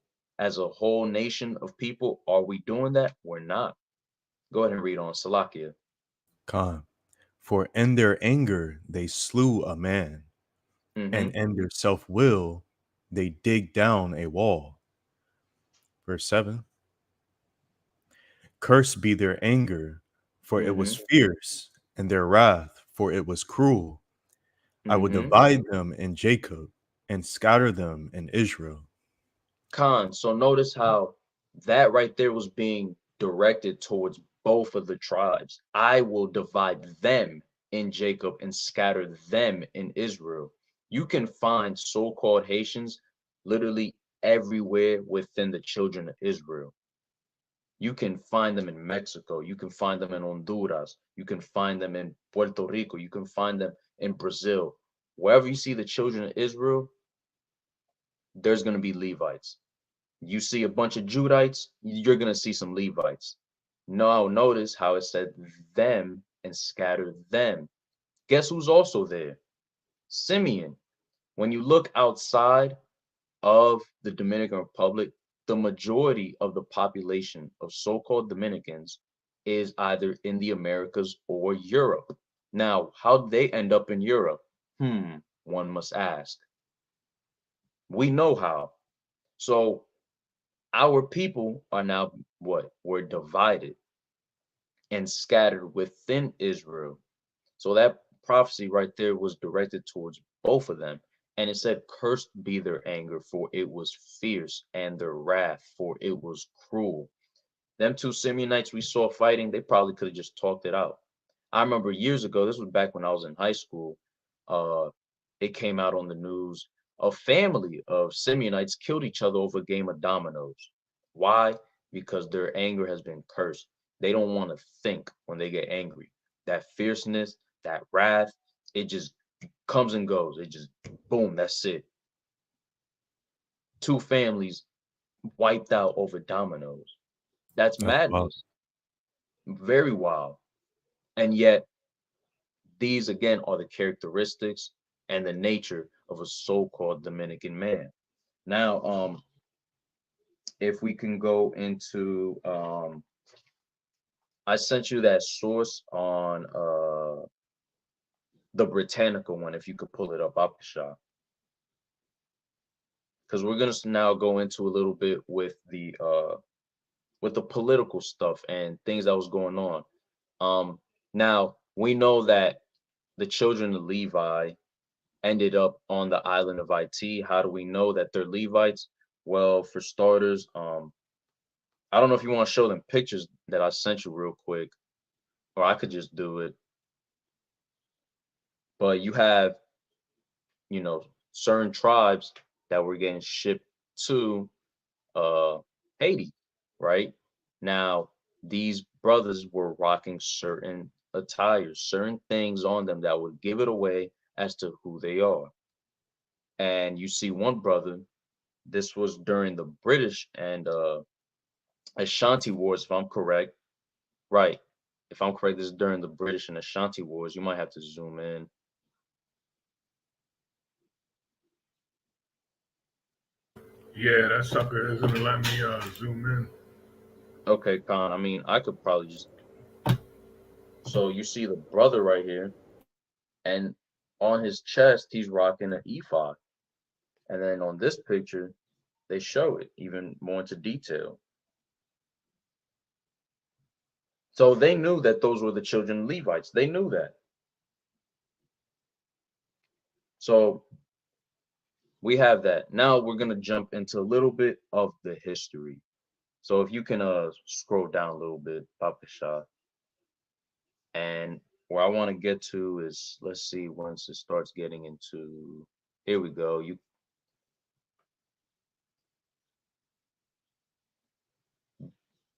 nation of people, are we doing that? We're not. Go ahead and read on, Salakia. Khan. For in their anger they slew a man, and Mm-hmm. in their self-will they dig down a wall. Verse 7. Cursed be their anger, for it was Mm-hmm. fierce, and their wrath, for it was cruel. I will Mm-hmm. divide them in Jacob and scatter them in Israel. Khan, so notice how that right there was being directed towards both of the tribes. I will divide them in Jacob and scatter them in Israel. You can find so-called Haitians literally everywhere within the children of Israel. You can find them in Mexico. You can find them in Honduras. You can find them in Puerto Rico. You can find them in Brazil. Wherever you see the children of Israel, there's going to be Levites. You see a bunch of Judites, you're going to see some Levites. Now, notice how it said them and scatter them. Guess who's also there? Simeon. When you look outside of the Dominican Republic, the majority of the population of so-called Dominicans is either in the Americas or Europe. Now, how they end up in Europe? One must ask. We know how. So our people are now what? We're divided and scattered within Israel. So that prophecy right there was directed towards both of them. And it said, cursed be their anger, for it was fierce, and their wrath, for it was cruel. Them two Simeonites we saw fighting, they probably could have just talked it out. I remember years ago, this was back when I was in high school, it came out on the news, a family of Simeonites killed each other over a game of dominoes. Why? Because their anger has been cursed. They don't want to think when they get angry. That fierceness, that wrath, it just comes and goes. It just, boom, that's it. Two families wiped out over dominoes. That's That's wild. madness. Very wild. And yet, these again are the characteristics and the nature of a so-called Dominican man. Now, if we can go into, I sent you that source on the Britannica one, if you could pull it up, Apasha. Because we're gonna now go into a little bit with the political stuff and things that was going on. Now we know that the children of Levi ended up on the island of IT. How do we know that they're Levites? Well, for starters, I don't know if you want to show them pictures that I sent you real quick, or I could just do it. But you have, certain tribes that were getting shipped to Haiti, right? Now, these brothers were rocking certain attires, certain things on them that would give it away as to who they are. And you see one brother, this was during the British and Ashanti Wars, if I'm correct. Right. If I'm correct, this is during the British and Ashanti Wars. You might have to zoom in. Yeah, that sucker isn't letting me zoom in. Okay, Khan. I mean, I could probably just. So you see the brother right here, and on his chest, he's rocking an ephod. And then on this picture, they show it even more into detail. So they knew that those were the children of Levites. They knew that. So we have that. Now we're going to jump into a little bit of the history. So if you can scroll down a little bit, Papa Shah. And where I want to get to is, let's see, once it starts getting into, here we go.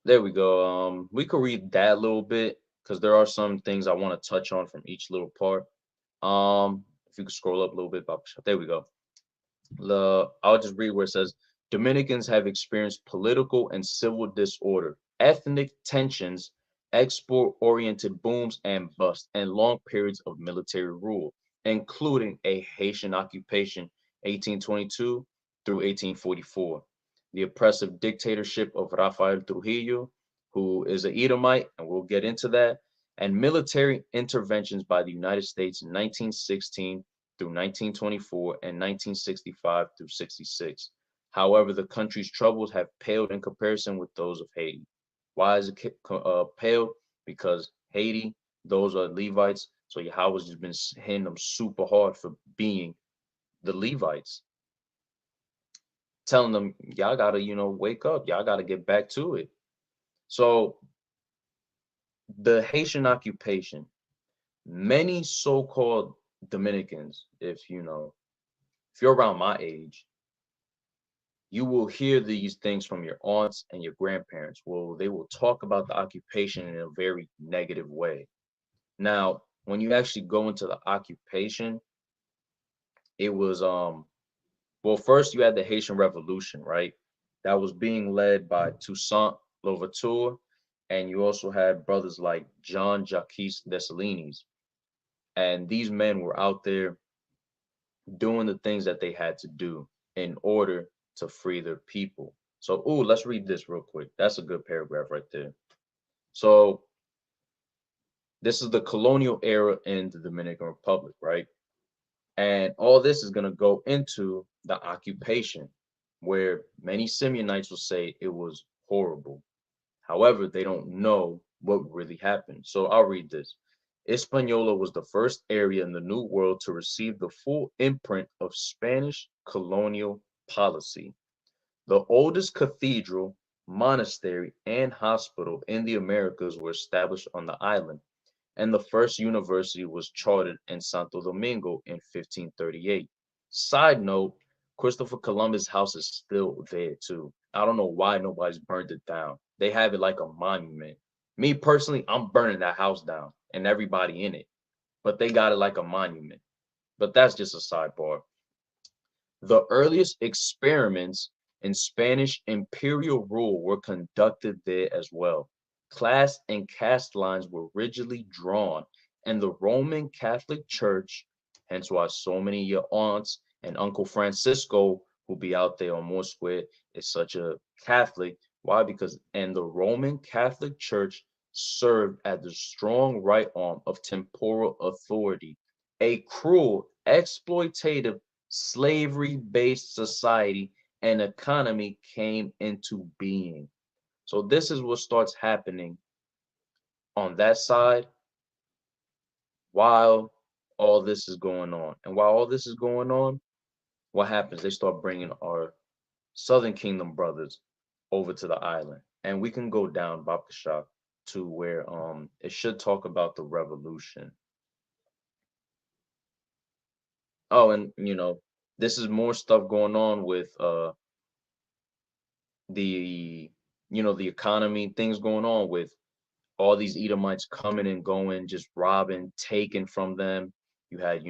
There we go. We could read that a little bit because there are some things I want to touch on from each little part. If you could scroll up a little bit, there we go. I'll just read where it says Dominicans have experienced political and civil disorder, ethnic tensions, export-oriented booms and busts, and long periods of military rule, including a Haitian occupation 1822 through 1844, the oppressive dictatorship of Rafael Trujillo, who is an Edomite, and we'll get into that, and military interventions by the United States in 1916 through 1924 and 1965 through 66. However, the country's troubles have paled in comparison with those of Haiti. Why is it paled? Because Haiti, those are Levites, so Yahawah's just been hitting them super hard for being the Levites, telling them, y'all gotta, wake up, y'all gotta get back to it. So the Haitian occupation, many so-called Dominicans, if you're around my age, you will hear these things from your aunts and your grandparents. Well, they will talk about the occupation in a very negative way. Now, when you actually go into the occupation, it was well, first you had the Haitian Revolution, right? That was being led by Toussaint Louverture, and you also had brothers like Jean Jacques Dessalines. And these men were out there doing the things that they had to do in order to free their people. So, let's read this real quick. That's a good paragraph right there. So, this is the colonial era in the Dominican Republic, right? And all this is going to go into the occupation, where many Simeonites will say it was horrible. However, they don't know what really happened. So I'll read this. Hispaniola was the first area in the New World to receive the full imprint of Spanish colonial policy. The oldest cathedral, monastery, and hospital in the Americas were established on the island, and the first university was chartered in Santo Domingo in 1538. Side note, Christopher Columbus' house is still there too. I don't know why nobody's burned it down. They have it like a monument. Me personally, I'm burning that house down and everybody in it, but they got it like a monument. But that's just a sidebar. The earliest experiments in Spanish imperial rule were conducted there as well. Class and caste lines were rigidly drawn, and the Roman Catholic Church, hence why so many of your aunts and Uncle Francisco who be out there on Moore Square is such a Catholic. Why? Because the Roman Catholic Church served as the strong right arm of temporal authority, a cruel, exploitative, slavery-based society and economy came into being. So this is what starts happening on that side while all this is going on. And while all this is going on, what happens? They start bringing our Southern Kingdom brothers over to the island. And we can go down Babkashak to where it should talk about the revolution. Oh, and this is more stuff going on with the the economy, things going on with all these Edomites coming and going, just robbing, taking from them. You had,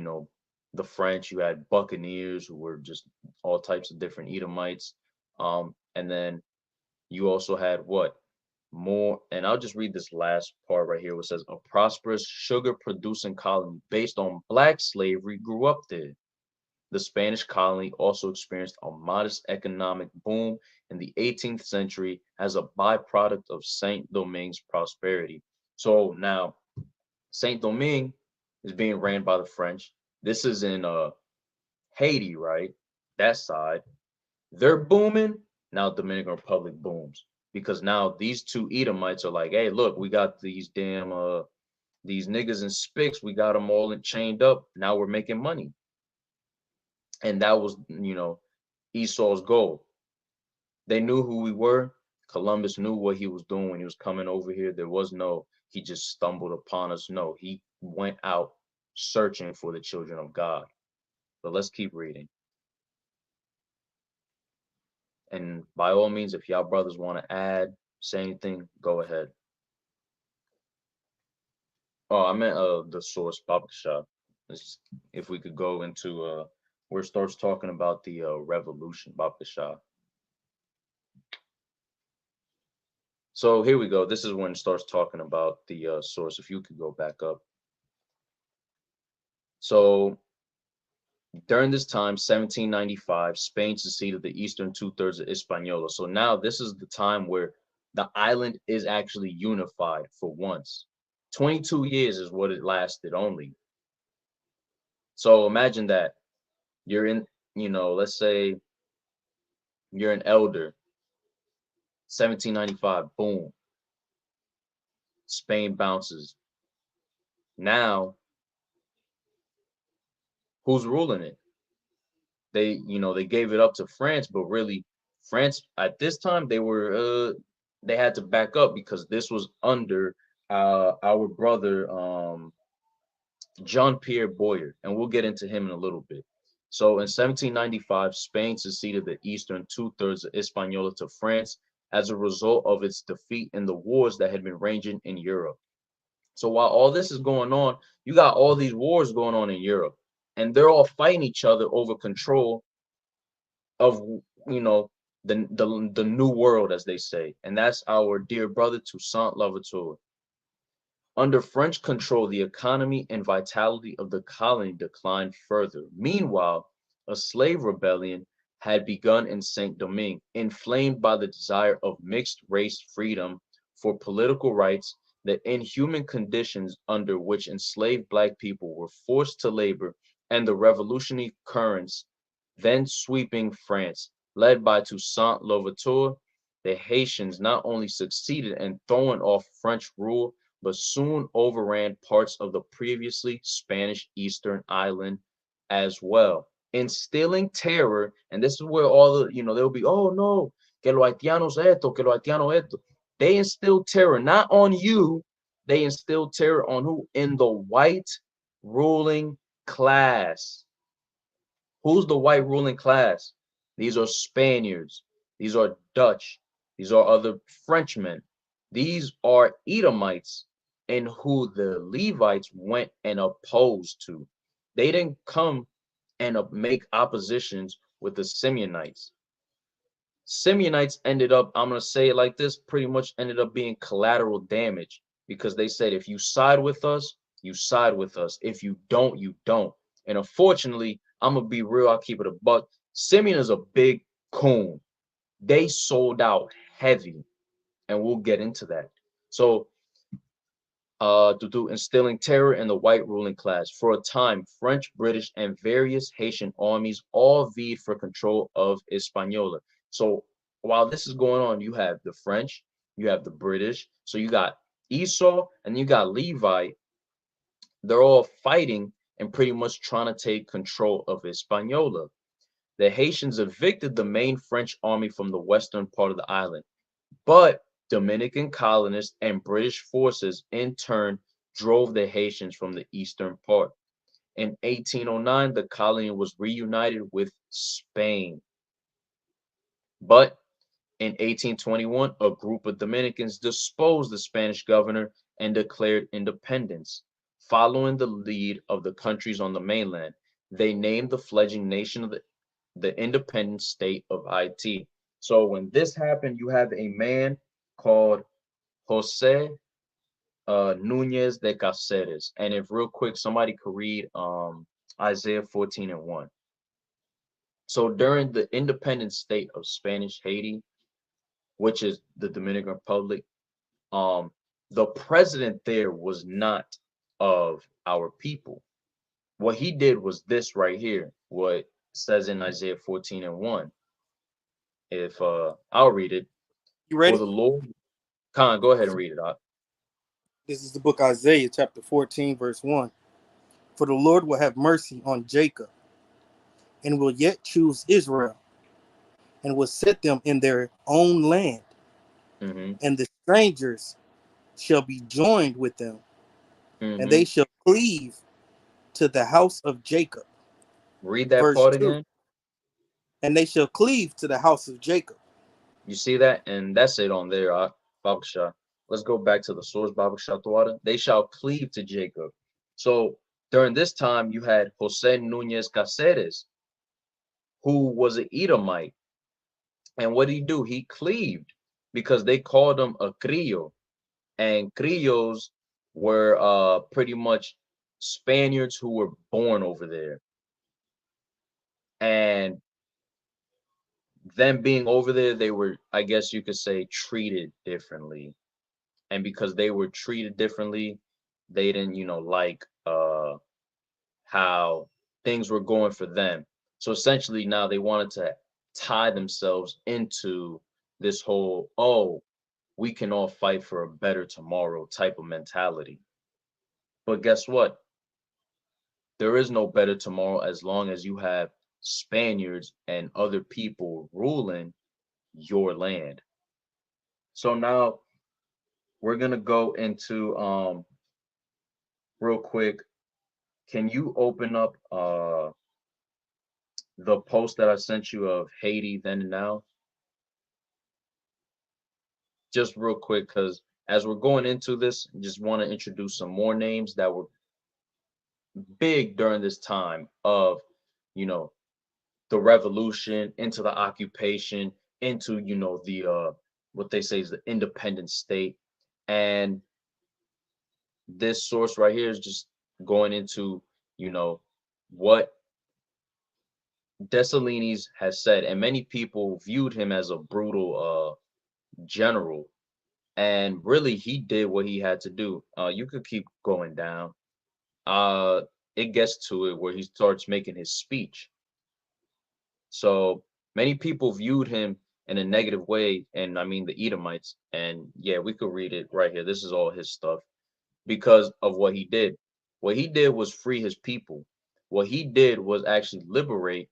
the French, you had buccaneers who were just all types of different Edomites. And then you also had what? More, and I'll just read this last part right here, which says a prosperous sugar producing colony based on black slavery grew up there. The Spanish colony also experienced a modest economic boom in the 18th century as a byproduct of Saint Domingue's prosperity. So now Saint Domingue is being ran by the French. This is in Haiti, right? That side. They're booming. Now Dominican Republic booms. Because now these two Edomites are like, hey, look, we got these damn these niggas in Spicks, we got them all chained up. Now we're making money. And that was, Esau's goal. They knew who we were Columbus knew what he was doing when he was coming over here. There was no, he just stumbled upon us. No, he went out searching for the children of God. But let's keep reading. And by all means, if y'all brothers want to add, say anything, go ahead. Oh, I meant the source, Baba Shah. If we could go into where it starts talking about the revolution, Baba Shah. So here we go. This is when it starts talking about the source. If you could go back up. So during this time, 1795, Spain seceded the eastern two-thirds of Hispaniola. So now this is the time where the island is actually unified for once. 22 years is what it lasted only. So imagine that you're in, let's say you're an elder, 1795, boom, Spain bounces. Now, who's ruling it? They gave it up to France, but really France at this time, they had to back up because this was under our brother, Jean-Pierre Boyer, and we'll get into him in a little bit. So in 1795, Spain seceded the eastern two-thirds of Hispaniola to France as a result of its defeat in the wars that had been raging in Europe. So while all this is going on, you got all these wars going on in Europe, and they're all fighting each other over control of, the new world, as they say. And that's our dear brother Toussaint Louverture. Under French control, the economy and vitality of the colony declined further. Meanwhile, a slave rebellion had begun in Saint-Domingue, inflamed by the desire of mixed-race freedom for political rights. The inhuman conditions under which enslaved Black people were forced to labor, and the revolutionary currents then sweeping France, led by Toussaint Louverture, the Haitians not only succeeded in throwing off French rule, but soon overran parts of the previously Spanish Eastern Island as well, instilling terror. And this is where all the, they'll be, oh no, que los haitianos esto, que los haitianos esto. They instilled terror, not on you. They instilled terror on who? In the white ruling class. Who's the white ruling class? These are Spaniards. These are Dutch. These are other Frenchmen. These are Edomites, and who the Levites went and opposed to. They didn't come and make oppositions with the Simeonites. Simeonites ended up, I'm going to say it like this, pretty much ended up being collateral damage, because they said, if you side with us, you side with us. If you don't, you don't. And unfortunately, I'm going to be real, I'll keep it a buck. Simeon is a big coon. They sold out heavy, and we'll get into that. So, instilling terror in the white ruling class. For a time, French, British, and various Haitian armies all vied for control of Hispaniola. So while this is going on, you have the French, you have the British, so you got Esau, and you got Levi. They're all fighting and pretty much trying to take control of Hispaniola. The Haitians evicted the main French army from the western part of the island, but Dominican colonists and British forces in turn drove the Haitians from the eastern part. In 1809, the colony was reunited with Spain. But in 1821, a group of Dominicans deposed the Spanish governor and declared independence. Following the lead of the countries on the mainland, they named the fledgling nation of the independent state of Haiti. So when this happened, you have a man called Jose Nunez de Cáceres. And if real quick, somebody could read Isaiah 14:1. So during the independent state of Spanish Haiti, which is the Dominican Republic, the president there was not of our people. What he did was this right here, what says in Isaiah 14:1. If I'll read it. You ready? For the Lord, Khan, go ahead and read it out. This is the book Isaiah chapter 14, verse 1. For the Lord will have mercy on Jacob, and will yet choose Israel, and will set them in their own land. Mm-hmm. and the strangers shall be joined with them, and Mm-hmm. they shall cleave to the house of Jacob. Read that Verse part 2. again. And they shall cleave to the house of Jacob. You see that? And that's it on there, Babakshah. Let's go back to the source, Babakshah Tuada. They shall cleave to Jacob. So during this time, you had Jose Nunez Caceres, who was an Edomite. And what did he do? He cleaved because they called him a Criollo. And Criollos were pretty much Spaniards who were born over there. And them being over there, they were, I guess you could say, treated differently. And because they were treated differently, they didn't, like how things were going for them. So essentially now they wanted to tie themselves into this whole, oh, we can all fight for a better tomorrow type of mentality. But guess what? There is no better tomorrow as long as you have Spaniards and other people ruling your land. So now we're gonna go into real quick. Can you open up the post that I sent you of Haiti then and now? Just real quick, because as we're going into this, just want to introduce some more names that were big during this time of, you know, the revolution, into the occupation, into, the what they say is the independent state. And this source right here is just going into, what Dessalines has said, and many people viewed him as a brutal general, and really he did what he had to do. You could keep going down. It gets to it where he starts making his speech. So many people viewed him in a negative way, and I mean the Edomites. And yeah, we could read it right here. This is all his stuff because of what he did. What he did was free his people. What he did was actually liberate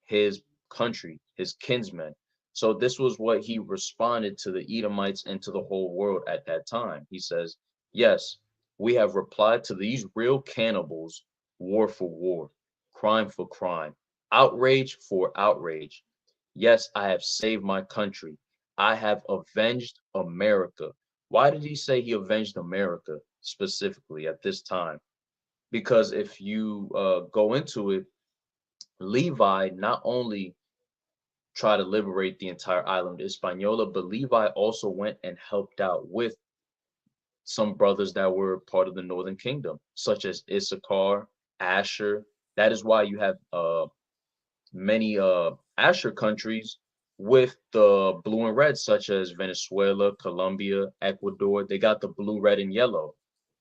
his country, his kinsmen. So this was what he responded to the Edomites and to the whole world at that time. He says, yes, we have replied to these real cannibals, war for war, crime for crime, outrage for outrage. Yes, I have saved my country. I have avenged America. Why did he say he avenged America specifically at this time? Because if you go into it, Levi not only tried to liberate the entire island of Hispaniola, but Levi also went and helped out with some brothers that were part of the Northern Kingdom, such as Issachar, Asher. That is why you have many Asher countries with the blue and red, such as Venezuela, Colombia, Ecuador. They got the blue, red, and yellow.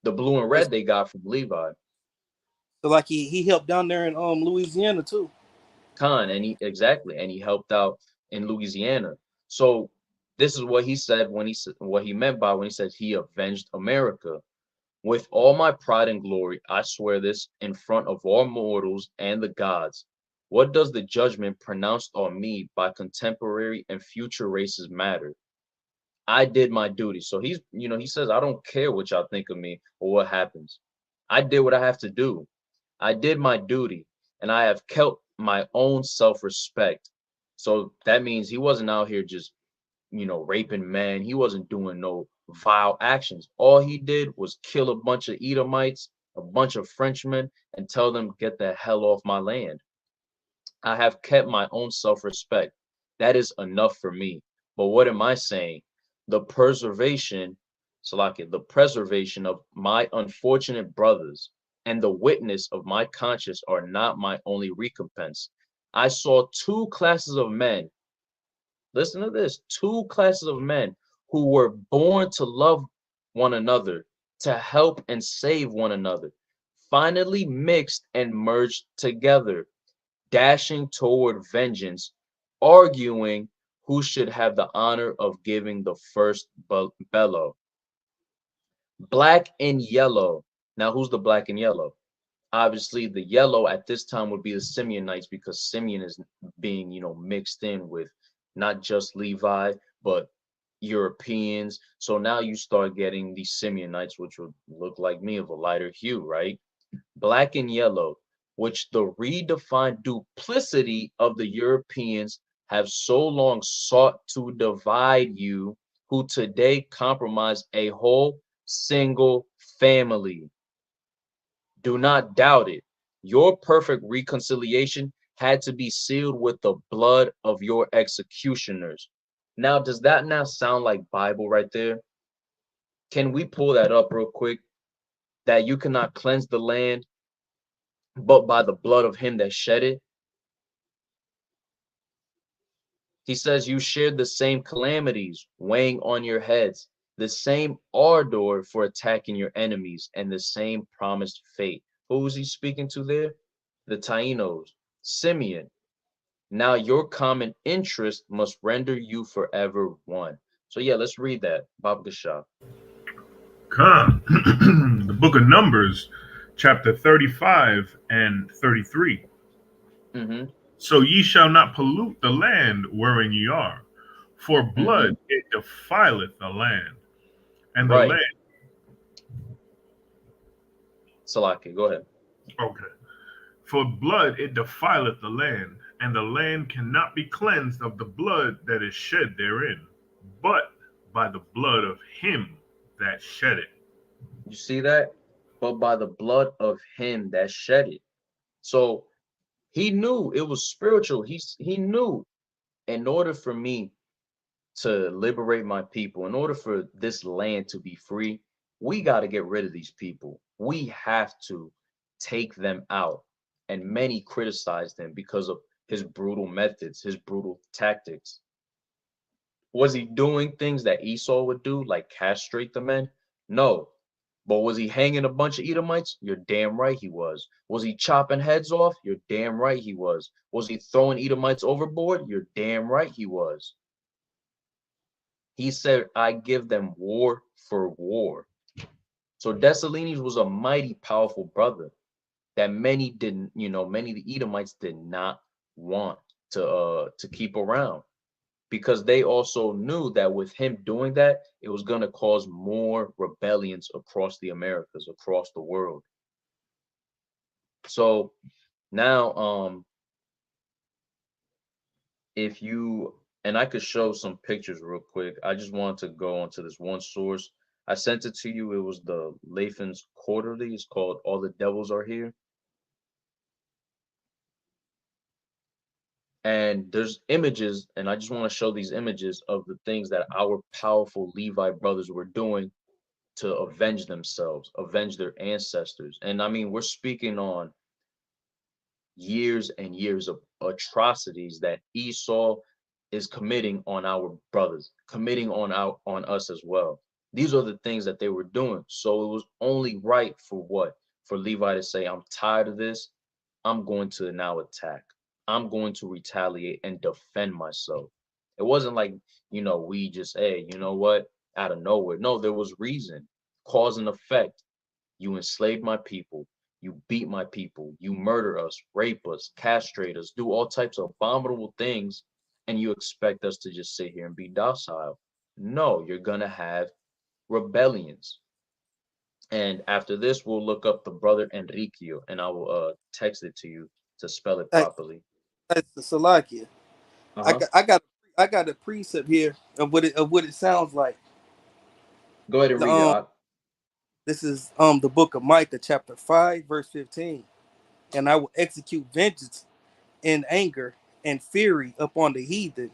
The blue and red they got from Levi. So like he helped down there in Louisiana too. And he helped out in Louisiana. So this is what he said when he said what he meant by when he said he avenged America. With all my pride and glory, I swear this in front of all mortals and the gods. What does the judgment pronounced on me by contemporary and future races matter? I did my duty. So he says, I don't care what y'all think of me or what happens. I did what I have to do. I did my duty, and I have kept my own self-respect. So that means he wasn't out here just, raping men. He wasn't doing no vile actions. All he did was kill a bunch of Edomites, a bunch of Frenchmen, and tell them, get the hell off my land. I have kept my own self-respect. That is enough for me. But what am I saying? The preservation, Salakia, the preservation of my unfortunate brothers and the witness of my conscience are not my only recompense. I saw two classes of men. Listen to this, two classes of men who were born to love one another, to help and save one another, finally mixed and merged together, dashing toward vengeance, arguing who should have the honor of giving the first bellow. Black and yellow. Now, who's the black and yellow? Obviously, the yellow at this time would be the Simeonites because Simeon is being, mixed in with not just Levi, but, Europeans. So now you start getting these Simeonites, which would look like me, of a lighter hue, right? Black and yellow, which the redefined duplicity of the Europeans have so long sought to divide you, who today compromise a whole single family. Do not doubt it. Your perfect reconciliation had to be sealed with the blood of your executioners. Now, does that now sound like Bible right there? Can we pull that up real quick? That you cannot cleanse the land but by the blood of him that shed it. He says you shared the same calamities weighing on your heads, the same ardor for attacking your enemies, and the same promised fate. Who was he speaking to there? The Taínos, Simeon. Now your common interest must render you forever one. So yeah, let's read that. Bab Gashah. Come. The book of Numbers, chapter 35 and 33. Mm-hmm. So ye shall not pollute the land wherein ye are, for blood it defileth the land, and the Right. land. Salaki, go ahead. Okay. For blood it defileth the land, and the land cannot be cleansed of the blood that is shed therein, but by the blood of him that shed it. You see that? But by the blood of him that shed it. So he knew it was spiritual. He knew, in order for me to liberate my people, in order for this land to be free, we got to get rid of these people. We have to take them out. And many criticized him because of his brutal methods, his brutal tactics. Was he doing things that Esau would do, like castrate the men? No. But was he hanging a bunch of Edomites? You're damn right he was. Was he chopping heads off? You're damn right he was. Was he throwing Edomites overboard? You're damn right he was. He said, I give them war for war. So Dessalines was a mighty powerful brother that many didn't, many of the Edomites did not want to keep around, because they also knew that with him doing that, it was going to cause more rebellions across the Americas, across the world. So now, if you, and I could show some pictures real quick. I just wanted to go onto this one source. I sent it to you. It was the Lathan's Quarterly. It's called All the Devils Are Here. And there's images, and I just want to show these images of the things that our powerful Levi brothers were doing to avenge themselves, avenge their ancestors. And I mean, we're speaking on years and years of atrocities that Esau is committing on our brothers, committing on us as well. These are the things that they were doing. So it was only right for what? For Levi to say, I'm tired of this. I'm going to now attack. I'm going to retaliate and defend myself. It wasn't like, we just, hey, you know what? Out of nowhere. No, there was reason, cause and effect. You enslaved my people. You beat my people. You murder us, rape us, castrate us, do all types of abominable things. And you expect us to just sit here and be docile. No, you're going to have rebellions. And after this, we'll look up the brother Enriqueo, and I will text it to you to spell it properly. That's the Salakia. Uh-huh. I got a precept here of what it sounds like. Go ahead and read it. This is the book of Micah, chapter 5, verse 15. And I will execute vengeance in anger and fury upon the heathen,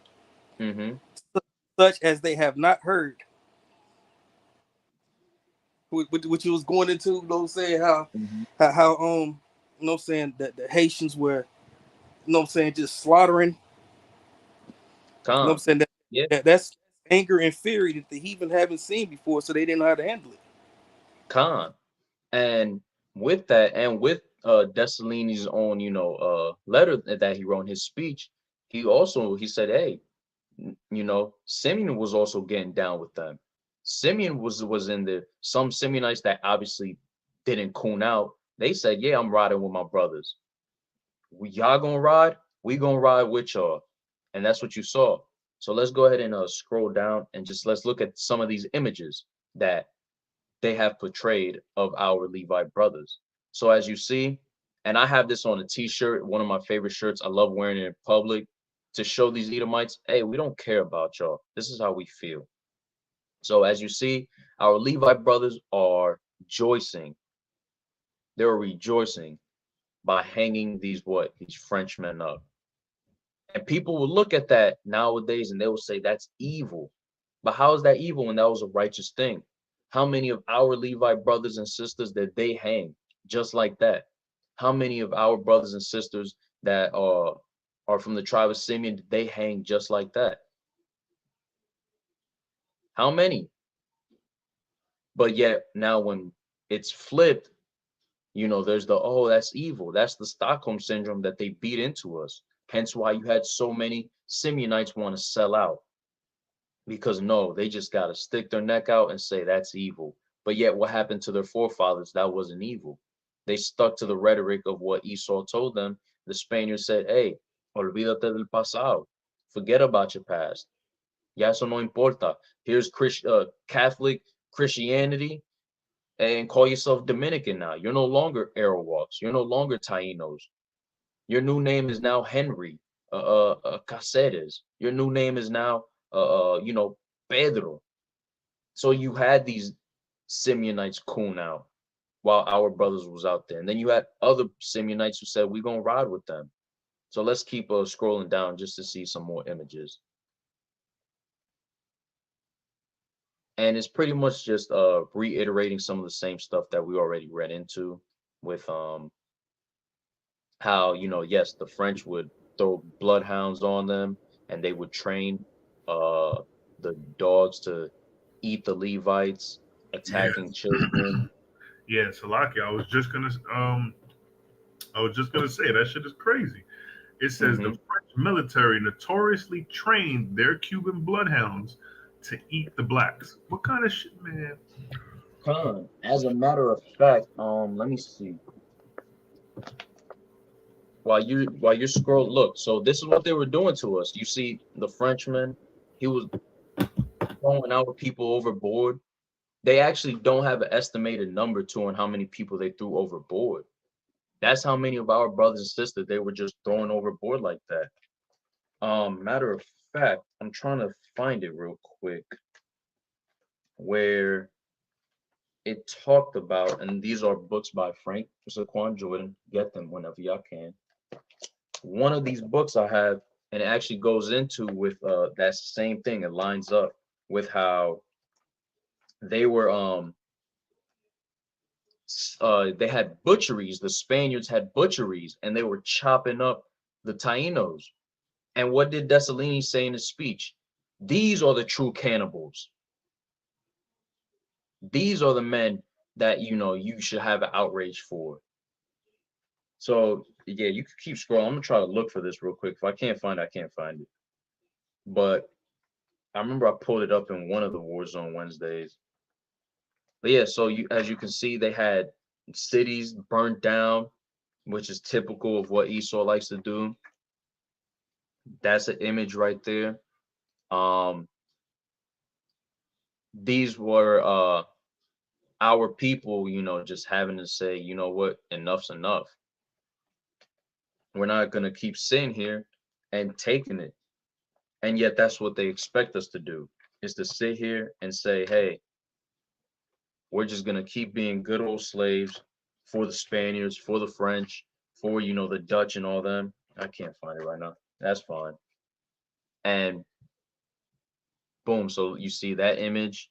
such as they have not heard. Which you was going into, saying how saying that the Haitians were, saying just slaughtering. Saying that that's anger and fury that the heathen haven't seen before, so they didn't know how to handle it. And with that, and with Dessalines' own, letter that he wrote in his speech, he said, hey, Simeon was also getting down with them. Simeon was in there. Some Simeonites that obviously didn't coon out, they said, yeah, I'm riding with my brothers. Y'all gonna ride? We gonna ride with y'all. And that's what you saw. So let's go ahead and scroll down and just let's look at some of these images that they have portrayed of our Levi brothers. So as you see, and I have this on a t-shirt, one of my favorite shirts. I love wearing it in public to show these Edomites, hey, we don't care about y'all. This is how we feel. So as you see, our Levi brothers are rejoicing. They're rejoicing by hanging these Frenchmen up. And people will look at that nowadays and they will say that's evil. But how is that evil when that was a righteous thing? How many of our Levi brothers and sisters that they hang just like that? How many of our brothers and sisters that are from the tribe of Simeon did they hang just like that? How many? But yet now when it's flipped, you know, there's the, oh, that's evil. That's the Stockholm syndrome that they beat into us. Hence why you had so many Simeonites want to sell out. Because no, they just got to stick their neck out and say that's evil. But yet what happened to their forefathers? That wasn't evil. They stuck to the rhetoric of what Esau told them. The Spaniards said, hey, olvídate del pasado. Forget about your past. Ya eso no importa. Here's Catholic Christianity, and call yourself Dominican now. You're no longer Arawaks. You're no longer Tainos. Your new name is now Henry Caceres. Your new name is now, you know, Pedro. So you had these Simeonites coon out while our brothers was out there. And then you had other Simeonites who said, we're going to ride with them. So let's keep scrolling down just to see some more images. And it's pretty much just reiterating some of the same stuff that we already read into with how, you know, yes, the French would throw bloodhounds on them and they would train the dogs to eat the Levites, attacking children. Yeah, Salaki, I was just gonna say that shit is crazy. It says the French military notoriously trained their Cuban bloodhounds to eat the blacks. What kind of shit, man? As a matter of fact, let me see. While you're scrolling, look. So this is what they were doing to us. You see, the Frenchman, he was throwing our people overboard. They actually don't have an estimated number to on how many people they threw overboard. That's how many of our brothers and sisters they were just throwing overboard like that. Matter of fact, I'm trying to find it real quick where it talked about, and these are books by Frank Zaquan Jordan. Get them whenever y'all can. One of these books I have, and it actually goes into with that same thing. It lines up with how they were they had butcheries. The Spaniards had butcheries, and they were chopping up the Tainos. And what did Dessalines say in his speech? These are the true cannibals. These are the men that, you know, you should have an outrage for. So yeah, you can keep scrolling. I'm gonna try to look for this real quick. If I can't find it, I can't find it. But I remember I pulled it up in one of the Warzone Wednesdays. But yeah, so as you can see, they had cities burnt down, which is typical of what Esau likes to do. That's an image right there. These were our people, you know, just having to say, you know what, enough's enough. We're not gonna keep sitting here and taking it. And yet that's what they expect us to do, is to sit here and say, hey, we're just gonna keep being good old slaves for the Spaniards, for the French, for, you know, the Dutch and all them. I can't find it right now. That's fine. And boom, so you see that image.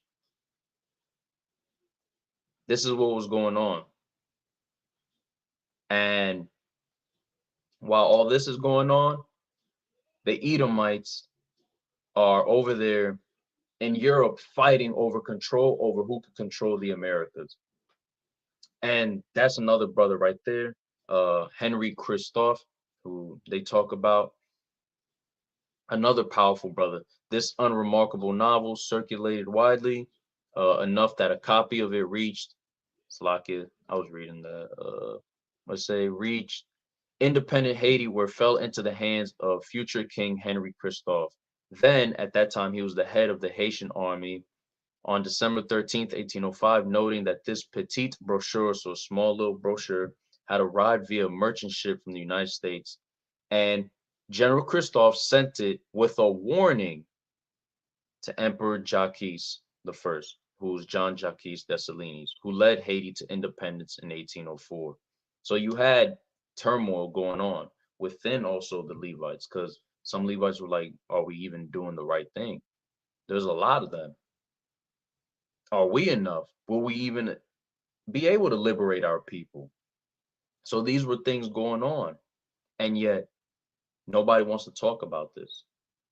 This is what was going on. And while all this is going on, the Edomites are over there in Europe fighting over control over who could control the Americas. And that's another brother right there, Henry Christophe, who they talk about. Another powerful brother. This unremarkable novel circulated widely, enough that a copy of it reached, Slovakia, I was reading that, let's say, reached independent Haiti, where it fell into the hands of future King Henry Christophe. Then at that time, he was the head of the Haitian army. On December 13th, 1805, noting that this petite brochure, so a small little brochure, had arrived via merchant ship from the United States, and General Christophe sent it with a warning to Emperor Jacques I, who was John Jacques Dessalines, who led Haiti to independence in 1804. So you had turmoil going on within also the Levites, because some Levites were like, are we even doing the right thing? There's a lot of them. Are we enough? Will we even be able to liberate our people? So these were things going on. And yet nobody wants to talk about this.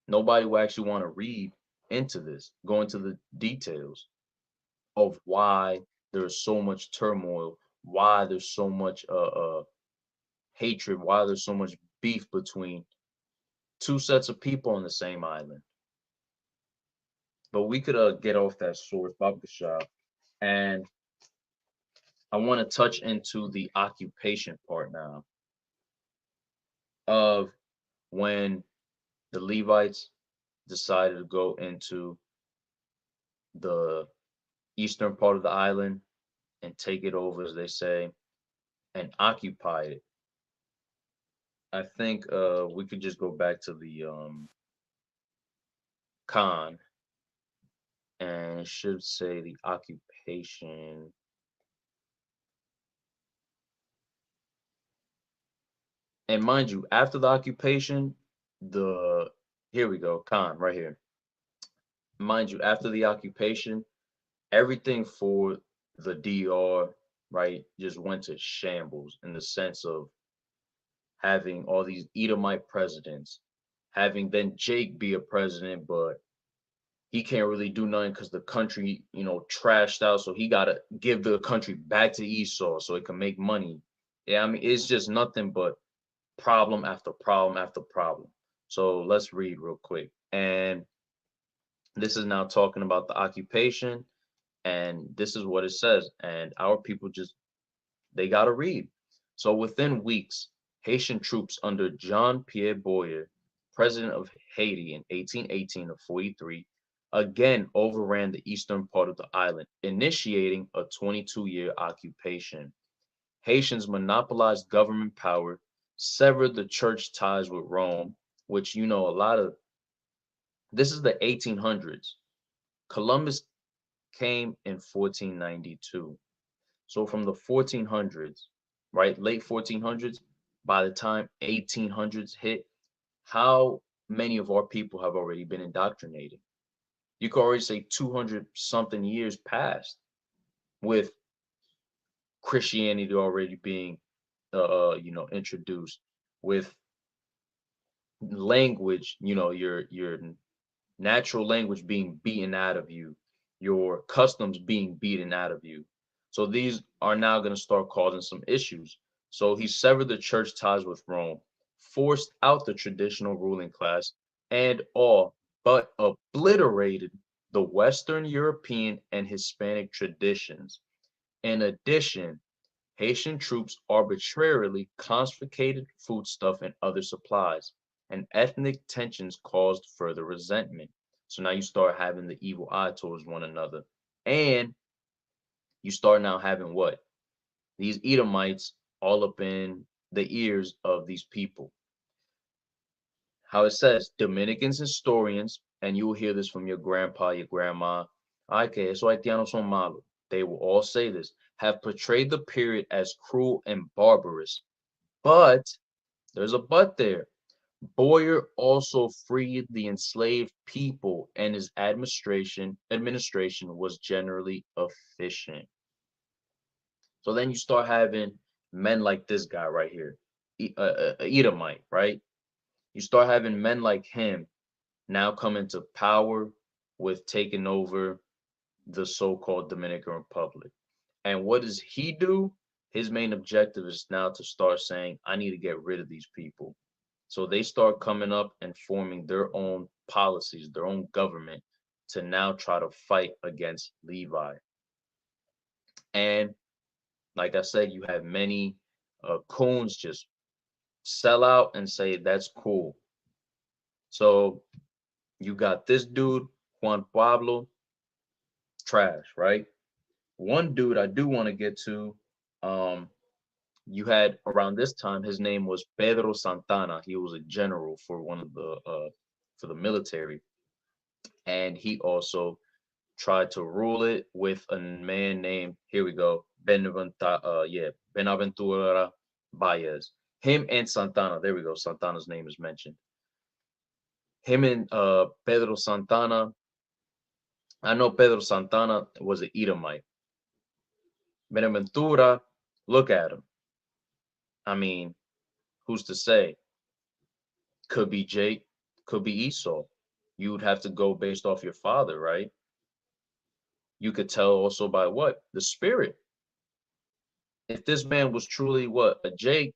Nobody will actually want to read into this, go into the details of why there's so much turmoil, why there's so much hatred, why there's so much beef between two sets of people on the same island. But we could get off that source, Babakashah, and I want to touch into the occupation part now of when the Levites decided to go into the eastern part of the island and take it over, as they say, and occupy it. I think we could just go back to the Khan, and it should say the occupation. And mind you, after the occupation, here we go, Khan, right here. Mind you, after the occupation, everything for the DR, right, just went to shambles in the sense of having all these Edomite presidents, having then Jake be a president, but he can't really do nothing because the country, trashed out. So he got to give the country back to Esau so it can make money. Yeah, I mean, it's just nothing but problem after problem after problem. So let's read real quick. And this is now talking about the occupation. And this is what it says. And our people they got to read. So within weeks, Haitian troops under Jean Pierre Boyer, president of Haiti in 1818 to 43, again overran the eastern part of the island, initiating a 22-year occupation. Haitians monopolized government power, severed the church ties with Rome, which, this is the 1800s. Columbus came in 1492. So from the 1400s, right, late 1400s, by the time 1800s hit, how many of our people have already been indoctrinated? You could already say 200 something years passed with Christianity already being, introduced, with language, your natural language being beaten out of you, your customs being beaten out of you. So these are now going to start causing some issues. So he severed the church ties with Rome, forced out the traditional ruling class, and all but obliterated the Western European and Hispanic traditions. In addition, Haitian troops arbitrarily confiscated foodstuff and other supplies, and ethnic tensions caused further resentment. So now you start having the evil eye towards one another. And you start now having what? These Edomites all up in the ears of these people. How it says, Dominicans historians, and you will hear this from your grandpa, your grandma, okay, eso haitianos son malos. They will all say this, have portrayed the period as cruel and barbarous. But there's a but there. Boyer also freed the enslaved people, and his administration was generally efficient. So then you start having men like this guy right here, Edomite, right? You start having men like him now come into power with taking over the so-called Dominican Republic. And what does he do? His main objective is now to start saying, I need to get rid of these people. So they start coming up and forming their own policies, their own government to now try to fight against Levi. And like I said, you have many coons just sell out and say, that's cool. So You got this dude, Juan Pablo, trash, right? One dude I do want to get to, you had around this time, his name was Pedro Santana. He was a general for one of the for the military, and he also tried to rule it with a man named, here we go, Benaventura Baez. Him and Santana, there we go, Santana's name is mentioned. Him and Pedro Santana, I know Pedro Santana was an Edomite. Benaventura, look at him. I mean, who's to say? Could be Jake, could be Esau. You would have to go based off your father, right? You could tell also by what? The spirit. If this man was truly what? A Jake,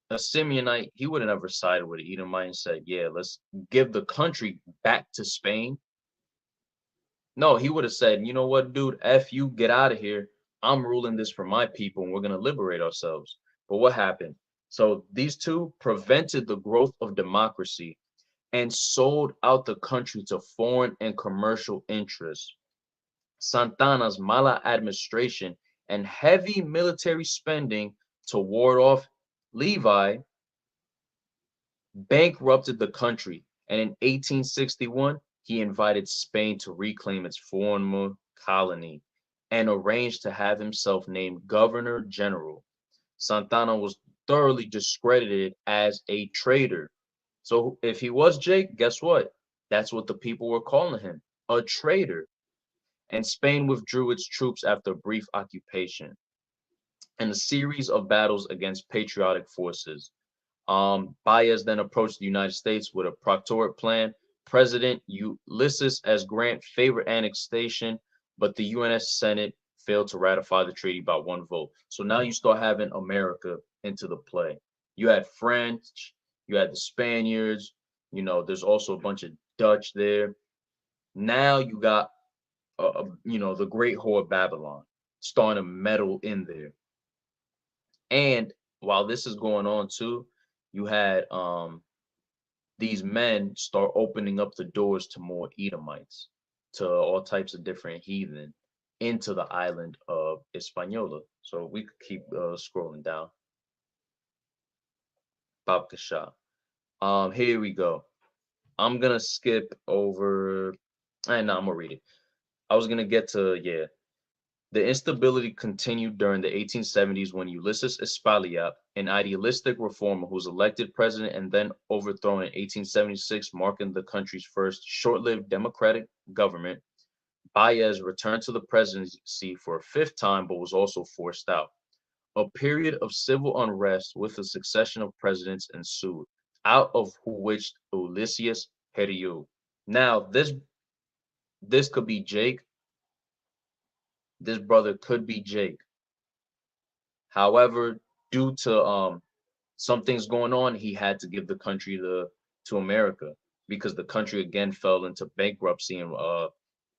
a Simeonite, he would have never sided with an Edomite and said, yeah, let's give the country back to Spain. No, he would have said, you know what, dude, F you, get out of here. I'm ruling this for my people and we're going to liberate ourselves. But what happened? So these two prevented the growth of democracy and sold out the country to foreign and commercial interests. Santana's maladministration and heavy military spending to ward off Levi bankrupted the country, and in 1861, he invited Spain to reclaim its former colony and arranged to have himself named Governor General. Santana was thoroughly discredited as a traitor. So if he was Jake, guess what? That's what the people were calling him, a traitor. And Spain withdrew its troops after a brief occupation and a series of battles against patriotic forces. Baez then approached the United States with a proctorate plan. President Ulysses S. Grant favored annexation, but the U.S. Senate failed to ratify the treaty by one vote. So now you start having America into the play. You had French, you had the Spaniards, you know, there's also a bunch of Dutch there. Now you got, you know, the Great Whore of Babylon starting to meddle in there. And while this is going on too, you had these men start opening up the doors to more Edomites, to all types of different heathen into the island of Hispaniola. So we could keep scrolling down. Babkasha. Here we go. I'm gonna skip over. No, I'm gonna read it. I was gonna get to, yeah. The instability continued during the 1870s when Ulysses Espaillat, an idealistic reformer who was elected president and then overthrown in 1876, marking the country's first short-lived democratic government. Baez returned to the presidency for a fifth time, but was also forced out. A period of civil unrest with a succession of presidents ensued, out of which Ulysses Heriu. Now, this could be Jake. This brother could be Jake. However, due to some things going on, he had to give the country to America because the country again fell into bankruptcy in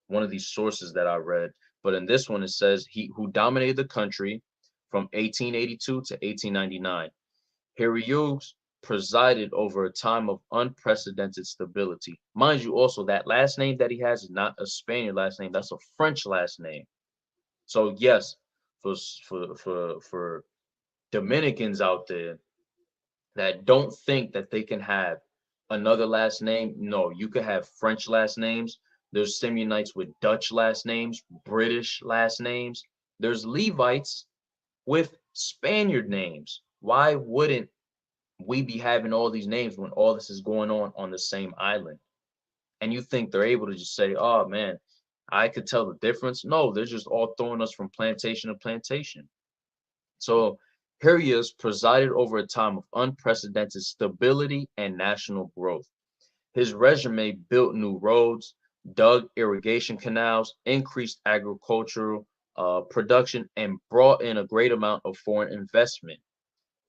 one of these sources that I read. But in this one, it says he who dominated the country from 1882 to 1899. Heriu presided over a time of unprecedented stability. Mind you, also that last name that he has is not a Spaniard last name; that's a French last name. So yes, for Dominicans out there that don't think that they can have another last name, no, you could have French last names. There's Simeonites with Dutch last names, British last names. There's Levites with Spaniard names. Why wouldn't we be having all these names when all this is going on the same island? And you think they're able to just say, oh man, I could tell the difference? No, they're just all throwing us from plantation to plantation. So here he is, presided over a time of unprecedented stability and national growth. His resume built new roads, dug irrigation canals, increased agricultural production, and brought in a great amount of foreign investment,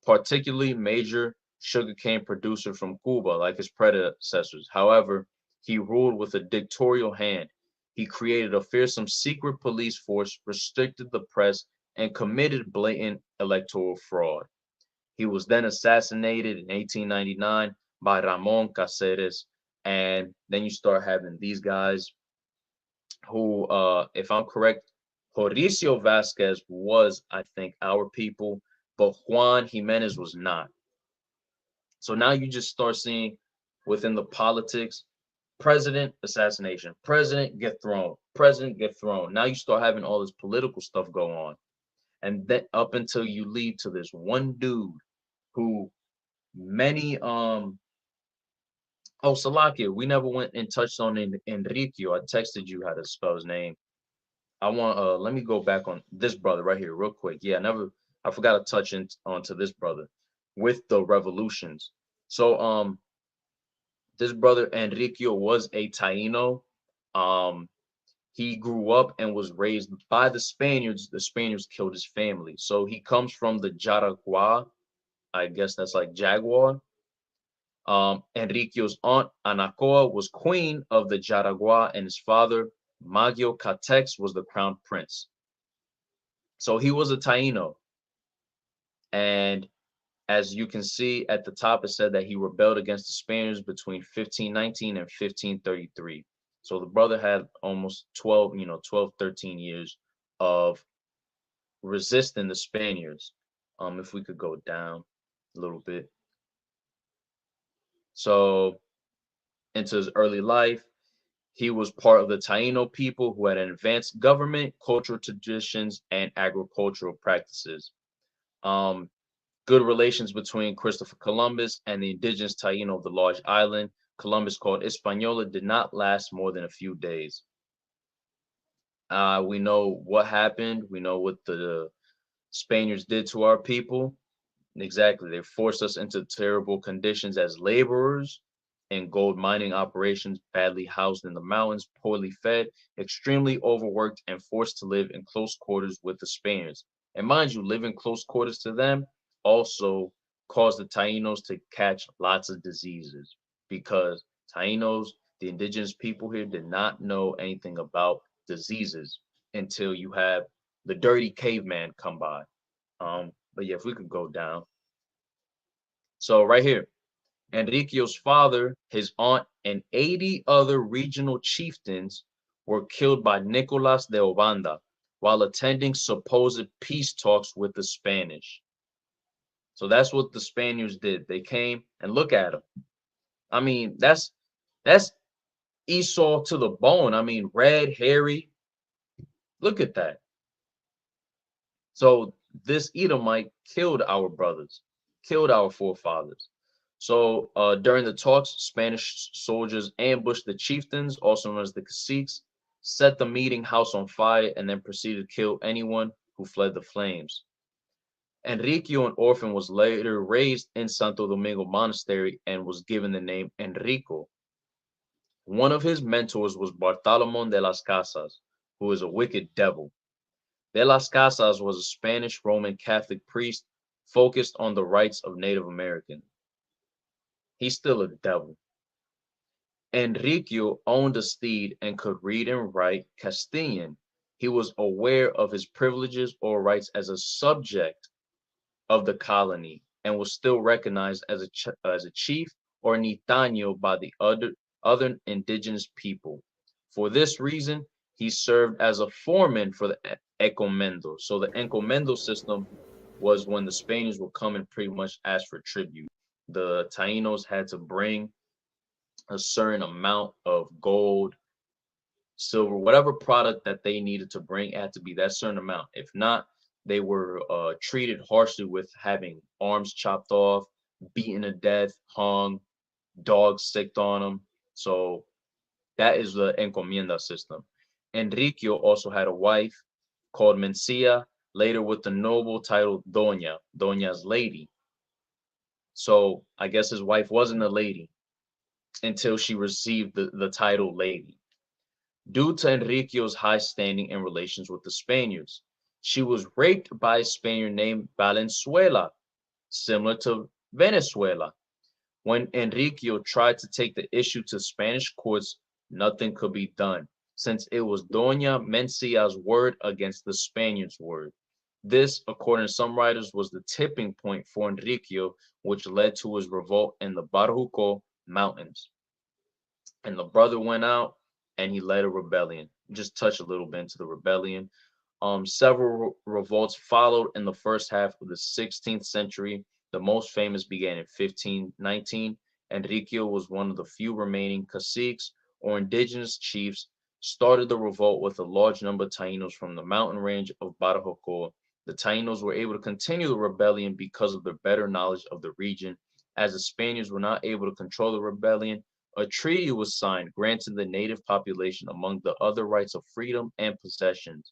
particularly major sugarcane producer from Cuba, like his predecessors. However, he ruled with a dictatorial hand. He created a fearsome secret police force, restricted the press, and committed blatant electoral fraud. He was then assassinated in 1899 by Ramon Caceres, And then you start having these guys who, if I'm correct, Mauricio Vasquez was, I think, our people, but Juan Jimenez was not. So now you just start seeing within the politics, president assassination, president get thrown, president get thrown. Now you start having all this political stuff go on. And then up until you lead to this one dude who many Salakia, we never went and touched on Enriqueo. I texted you how to spell his name. I want let me go back on this brother right here real quick. Yeah, I forgot to touch onto this brother with the revolutions. So this brother Enriqueo was a Taino. He grew up and was raised by the Spaniards. The Spaniards killed his family. So he comes from the Jaragua. I guess that's like Jaguar. Enriqueo's aunt Anacoa was queen of the Jaragua, and his father Magio Catex was the crown prince. So he was a Taino. And as you can see at the top, it said that he rebelled against the Spaniards between 1519 and 1533. So the brother had almost 12, 13 years of resisting the Spaniards. If we could go down a little bit. So into his early life, he was part of the Taino people who had an advanced government, cultural traditions, and agricultural practices. Good relations between Christopher Columbus and the indigenous Taino of the large island Columbus called Hispaniola did not last more than a few days. We know what happened. We know what the Spaniards did to our people. Exactly. They forced us into terrible conditions as laborers in gold mining operations, badly housed in the mountains, poorly fed, extremely overworked, and forced to live in close quarters with the Spaniards. And mind you, living close quarters to them also caused the Tainos to catch lots of diseases because Tainos, the indigenous people here, did not know anything about diseases until you have the dirty caveman come by. But yeah, if we could go down. So right here, Enriqueo's father, his aunt, and 80 other regional chieftains were killed by Nicolas de Obanda while attending supposed peace talks with the Spanish. So that's what the Spaniards did. They came and look at them. I mean, that's Esau to the bone. I mean, red, hairy. Look at that. So this Edomite killed our brothers, killed our forefathers. So during the talks, Spanish soldiers ambushed the chieftains, also known as the caciques, set the meeting house on fire, and then proceeded to kill anyone who fled the flames. Enriqueo, an orphan, was later raised in Santo Domingo Monastery and was given the name Enrico. One of his mentors was Bartolomé de las Casas, who is a wicked devil. De las Casas was a Spanish Roman Catholic priest focused on the rights of Native Americans. He's still a devil. Enriqueo owned a steed and could read and write Castilian. He was aware of his privileges or rights as a subject of the colony and was still recognized as a chief or nitaño by the other indigenous people. For this reason, he served as a foreman for the encomendo. So the encomendo system was when the Spaniards would come and pretty much ask for tribute. The Tainos had to bring a certain amount of gold, silver, whatever product that they needed to bring had to be that certain amount. If not, they were treated harshly with having arms chopped off, beaten to death, hung, dogs sicked on them. So that is the encomienda system. Enriqueo also had a wife called Mencia, later with the noble title Doña, Doña's lady. So I guess his wife wasn't a lady until she received the title lady. Due to Enriqueo's high standing in relations with the Spaniards, she was raped by a Spaniard named Valenzuela, similar to Venezuela. When Enriqueo tried to take the issue to Spanish courts, nothing could be done, since it was Doña Mencia's word against the Spaniards' word. This, according to some writers, was the tipping point for Enriqueo, which led to his revolt in the Barjuco Mountains. and the brother went out and he led a rebellion. Just touch a little bit into the rebellion. Several revolts followed in the first half of the 16th century. The most famous began in 1519. Enrique was one of the few remaining caciques or indigenous chiefs, started the revolt with a large number of Tainos from the mountain range of Barajoco. The Tainos were able to continue the rebellion because of their better knowledge of the region. As the Spaniards were not able to control the rebellion, a treaty was signed granting the native population, among the other rights of freedom and possessions.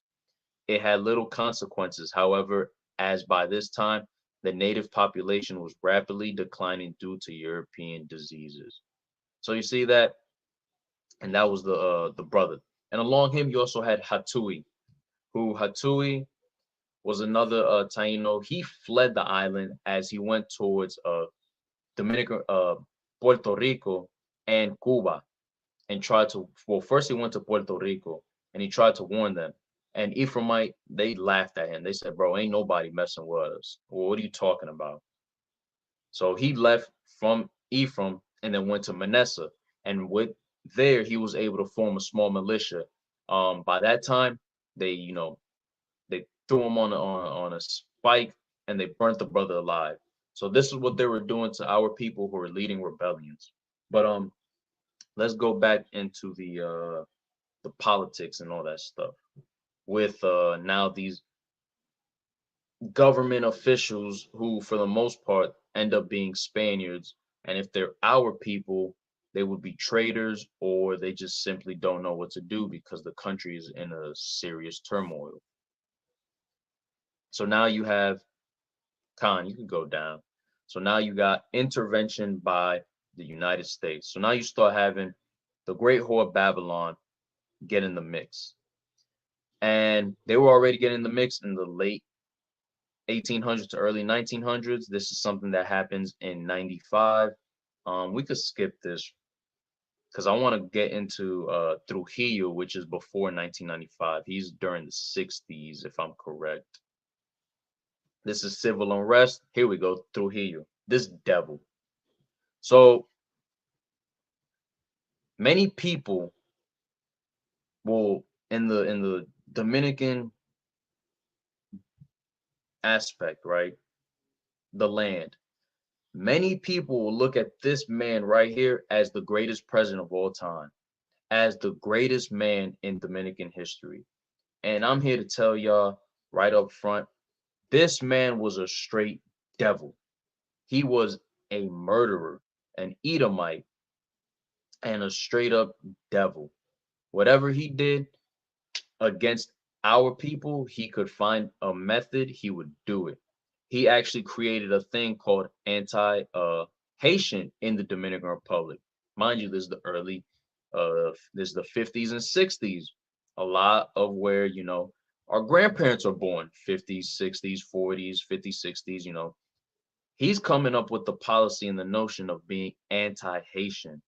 It had little consequences, however, as by this time, the native population was rapidly declining due to European diseases. So you see that, and that was the brother. And along him, you also had Hatui, who Hatui was another Taino. He fled the island as he went towards Dominican, Puerto Rico, and Cuba, and tried to. Well, first he went to Puerto Rico, and he tried to warn them. And Ephraimite, they laughed at him. They said, "Bro, ain't nobody messing with us. Well, what are you talking about?" So he left from Ephraim and then went to Manasseh, and with there he was able to form a small militia. By that time, they they threw him on a spike and they burnt the brother alive. So this is what they were doing to our people who were leading rebellions. But let's go back into the politics and all that stuff with now these government officials who for the most part end up being Spaniards, and if they're our people, they would be traitors, or they just simply don't know what to do because the country is in a serious turmoil. So now you have Khan, you can go down. So now you got intervention by the United States. So now you start having the Great Whore of Babylon get in the mix. And they were already getting in the mix in the late 1800s to early 1900s. This is something that happens in 95. We could skip this because I want to get into Trujillo, which is before 1995. He's during the 60s, if I'm correct. This is civil unrest. Here we go, Trujillo, this devil. So many people will in the Dominican aspect, right? The land. Many people will look at this man right here as the greatest president of all time, as the greatest man in Dominican history. And I'm here to tell y'all right up front, this man was a straight devil. He was a murderer, an Edomite, and a straight up devil. Whatever he did against our people, he could find a method, he would do it. He actually created a thing called anti Haitian in the Dominican Republic. Mind you, this is the early this is the 50s and 60s. A lot of where, our grandparents are born, 50s, 60s, 40s, 50s, 60s, He's coming up with the policy and the notion of being anti-Haitian.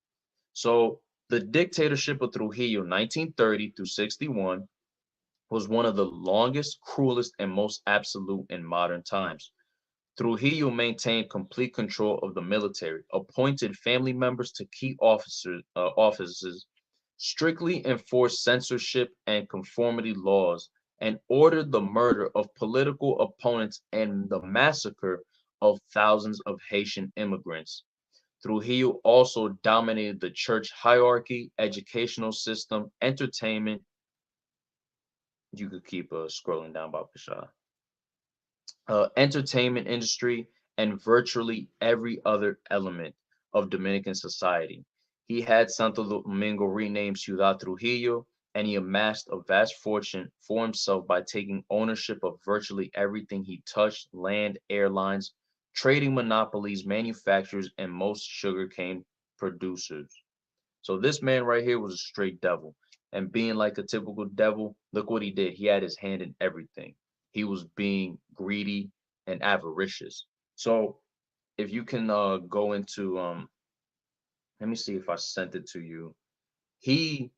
So the dictatorship of Trujillo, 1930 through 61, was one of the longest, cruelest, and most absolute in modern times. Trujillo maintained complete control of the military, appointed family members to key offices, strictly enforced censorship and conformity laws, and ordered the murder of political opponents and the massacre of thousands of Haitian immigrants. Trujillo also dominated the church hierarchy, educational system, entertainment. You could keep scrolling down, Bob Pashah. Entertainment industry, and virtually every other element of Dominican society. He had Santo Domingo renamed Ciudad Trujillo, and he amassed a vast fortune for himself by taking ownership of virtually everything he touched: land, airlines, trading monopolies, manufacturers, and most sugarcane producers. So this man right here was a straight devil. And being like a typical devil, look what he did. He had his hand in everything. He was being greedy and avaricious. So if you can go into let me see if I sent it to you. He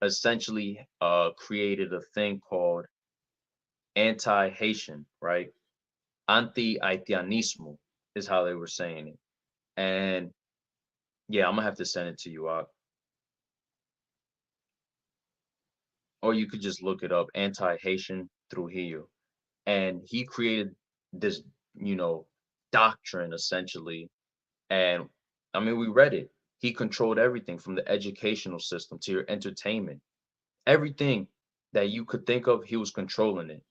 essentially created a thing called anti-Haitian, right? Anti-Haitianismo is how they were saying it. And yeah, I'm gonna have to send it to you out. or you could just look it up, anti-Haitian Trujillo. And he created this, you know, doctrine essentially. And I mean, we read it. He controlled everything from the educational system to your entertainment. Everything that you could think of, he was controlling it.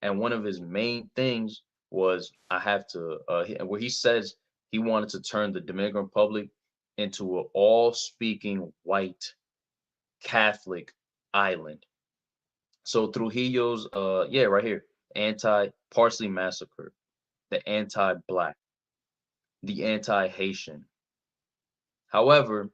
And one of his main things was where he says he wanted to turn the Dominican Republic into an all-speaking white Catholic island. So Trujillo's yeah, right here, anti-Parsley Massacre, the anti-black, the anti-Haitian. However,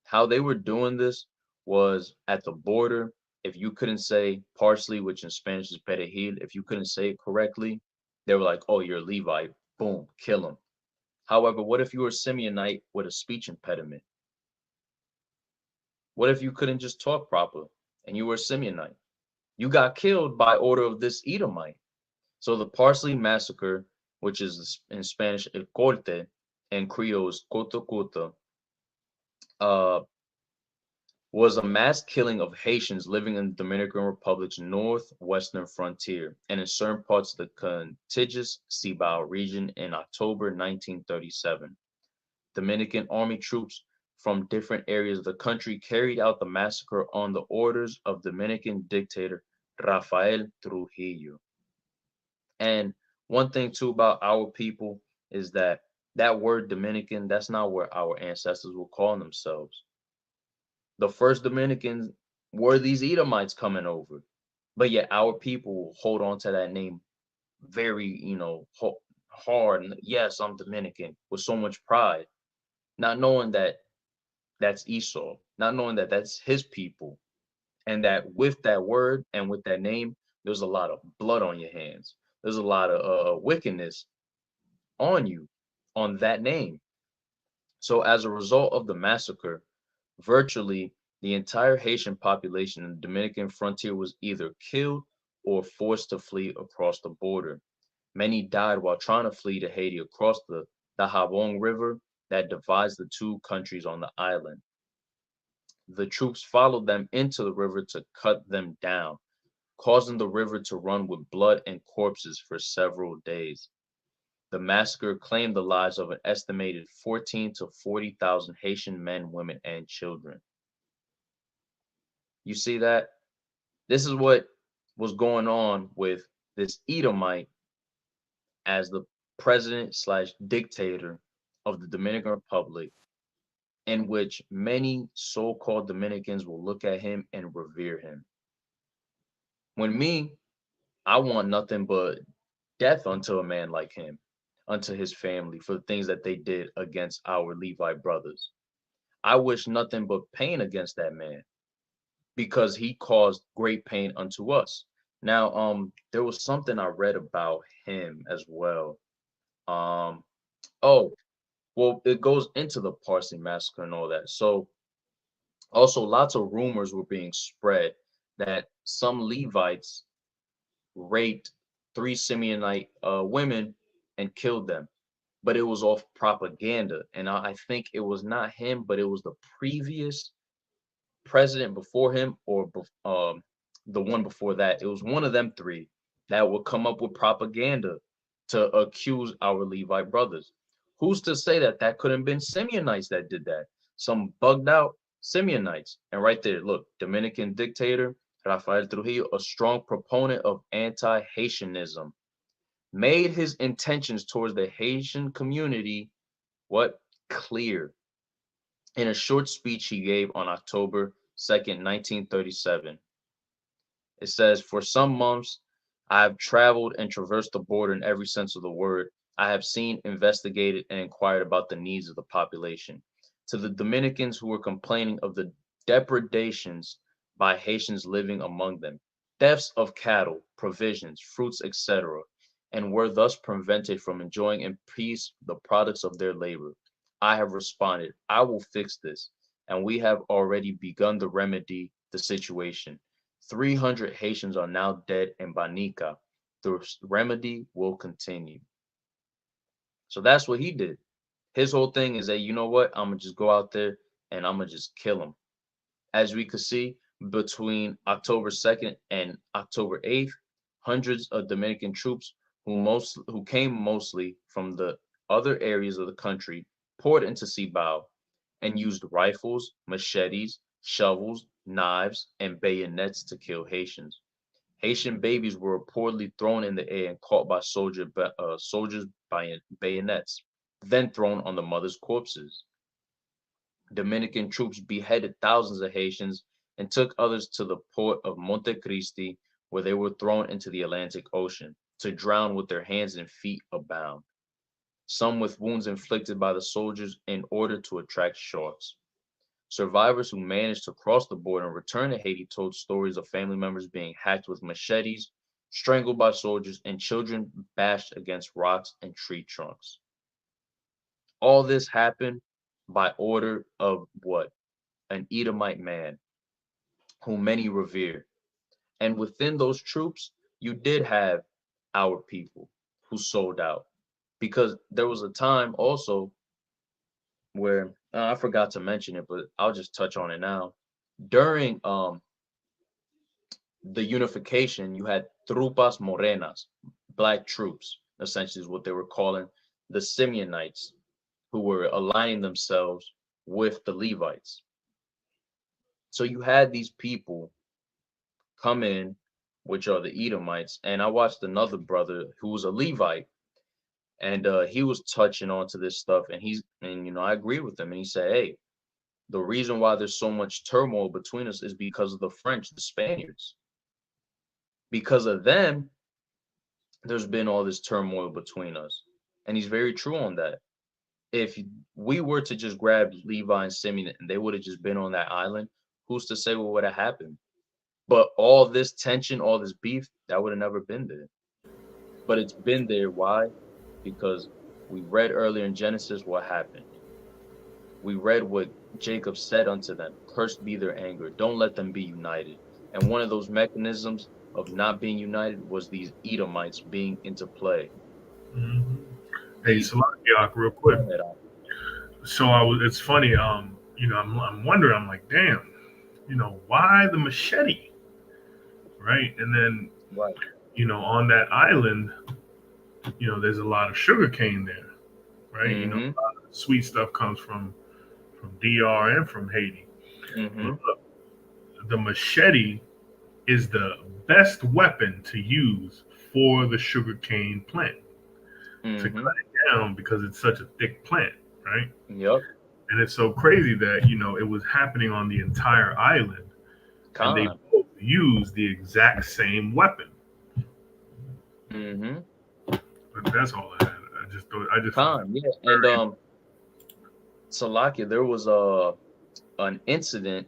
how they were doing this was at the border. If you couldn't say parsley, which in Spanish is perejil, if you couldn't say it correctly, they were like, oh, you're a Levi. Boom, kill him. However, what if you were a Simeonite with a speech impediment? What if you couldn't just talk proper and you were a Simeonite? You got killed by order of this Edomite. So the Parsley Massacre, which is in Spanish el corte, and Creole is coto coto, was a mass killing of Haitians living in the Dominican Republic's northwestern frontier and in certain parts of the contiguous Cibao region in October 1937. Dominican army troops from different areas of the country carried out the massacre on the orders of Dominican dictator Rafael Trujillo. And one thing too about our people is that that word Dominican, that's not where our ancestors were calling themselves. The first Dominicans were these Edomites coming over, but yet our people hold on to that name very, hard. And yes, I'm Dominican with so much pride, not knowing that that's Esau, not knowing that that's his people, and that with that word and with that name, there's a lot of blood on your hands. There's a lot of wickedness on you, on that name. So as a result of the massacre, virtually the entire Haitian population in the Dominican frontier was either killed or forced to flee across the border. Many died while trying to flee to Haiti across the Dajabon River that divides the two countries on the island. The troops followed them into the river to cut them down, causing the river to run with blood and corpses for several days. The massacre claimed the lives of an estimated 14 to 40,000 Haitian men, women, and children. You see that? This is what was going on with this Edomite as the president slash dictator of the Dominican Republic, in which many so-called Dominicans will look at him and revere him. When me, I want nothing but death unto a man like him, unto his family, for the things that they did against our Levi brothers. I wish nothing but pain against that man, because he caused great pain unto us. Now, there was something I read about him as well. Oh, well, it goes into the Parsley Massacre and all that. So, also, lots of rumors were being spread that some Levites raped 3 Simeonite women and killed them, but it was off propaganda. And I think it was not him, but it was the previous president before him, or the one before that. It was one of them three that would come up with propaganda to accuse our Levite brothers. Who's to say that that couldn't have been Simeonites that did that? Some bugged out Simeonites. And right there, look, Dominican dictator Rafael Trujillo, a strong proponent of anti-Haitianism, made his intentions towards the Haitian community clear in a short speech he gave on October 2nd, 1937. It says, "For some months, I have traveled and traversed the border in every sense of the word. I have seen, investigated, and inquired about the needs of the population. To the Dominicans who were complaining of the depredations by Haitians living among them, thefts of cattle, provisions, fruits, etc., and were thus prevented from enjoying in peace the products of their labor, I have responded, I will fix this, and we have already begun to remedy the situation. 300 Haitians are now dead in Banica. The remedy will continue." So that's what he did. His whole thing is that, you know what, I'm going to just go out there and I'm going to just kill them. As we could see, Between October 2nd and October 8th, hundreds of Dominican troops who came mostly from the other areas of the country poured into Cibao and used rifles, machetes, shovels, knives, and bayonets to kill Haitians. Haitian babies were reportedly thrown in the air and caught by soldiers by bayonets, then thrown on the mothers' corpses. Dominican troops beheaded thousands of Haitians and took others to the port of Monte Cristi, where they were thrown into the Atlantic Ocean to drown with their hands and feet abound, some with wounds inflicted by the soldiers in order to attract sharks. Survivors who managed to cross the border and return to Haiti told stories of family members being hacked with machetes, strangled by soldiers, and children bashed against rocks and tree trunks. All this happened by order of what? An Edomite man whom many revere. And within those troops, you did have our people who sold out. Because there was a time also where I forgot to mention it, but I'll just touch on it now. During the unification, you had tropas morenas, black troops, essentially is what they were calling the Simeonites, who were aligning themselves with the Levites. So you had these people come in, which are the Edomites, and I watched another brother who was a Levite, and he was touching onto this stuff, and I agreed with him, and he said, hey, the reason why there's so much turmoil between us is because of the French, the Spaniards. Because of them, there's been all this turmoil between us. And he's very true on that. If we were to just grab Levi and Simeon and they would have just been on that island, who's to say what would have happened? But all this tension, all this beef, that would have never been there. But it's been there. Why? Because we read earlier in Genesis what happened. We read what Jacob said unto them, cursed be their anger, don't let them be united. And one of those mechanisms of not being united was these Edomites being into play. Mm-hmm. Hey, Salakia, real quick. So it's funny, I'm wondering, I'm like, damn, why the machete? Right. And then, right, on that island, there's a lot of sugar cane there, right? Mm-hmm. A lot of sweet stuff comes from DR and from Haiti. Mm-hmm. But look, the machete is the best weapon to use for the sugarcane plant to cut it down because it's such a thick plant, right? Yep. And it's so crazy that it was happening on the entire island, and they both used the exact same weapon. Mm-hmm. But that's all I had. I just yeah. And Salakia, there was an incident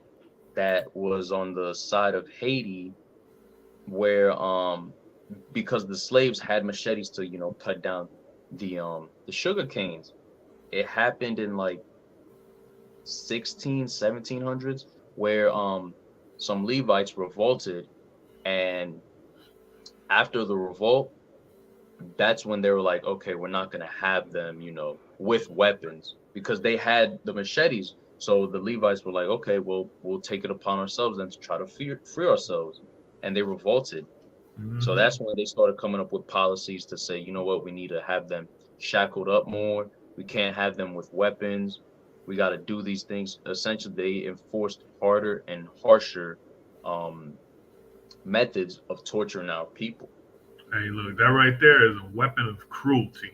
that was on the side of Haiti where because the slaves had machetes to cut down the sugar canes. It happened in like 1700s where some Levites revolted, and after the revolt, that's when they were like, okay, we're not gonna have them with weapons, because they had the machetes. So the Levites were like, okay, well, we'll take it upon ourselves then to try to free ourselves. And they revolted. Mm-hmm. So that's when they started coming up with policies to say, you know what, we need to have them shackled up more. We can't have them with weapons. We got to do these things. Essentially, they enforced harder and harsher methods of torturing our people. Hey, look, that right there is a weapon of cruelty.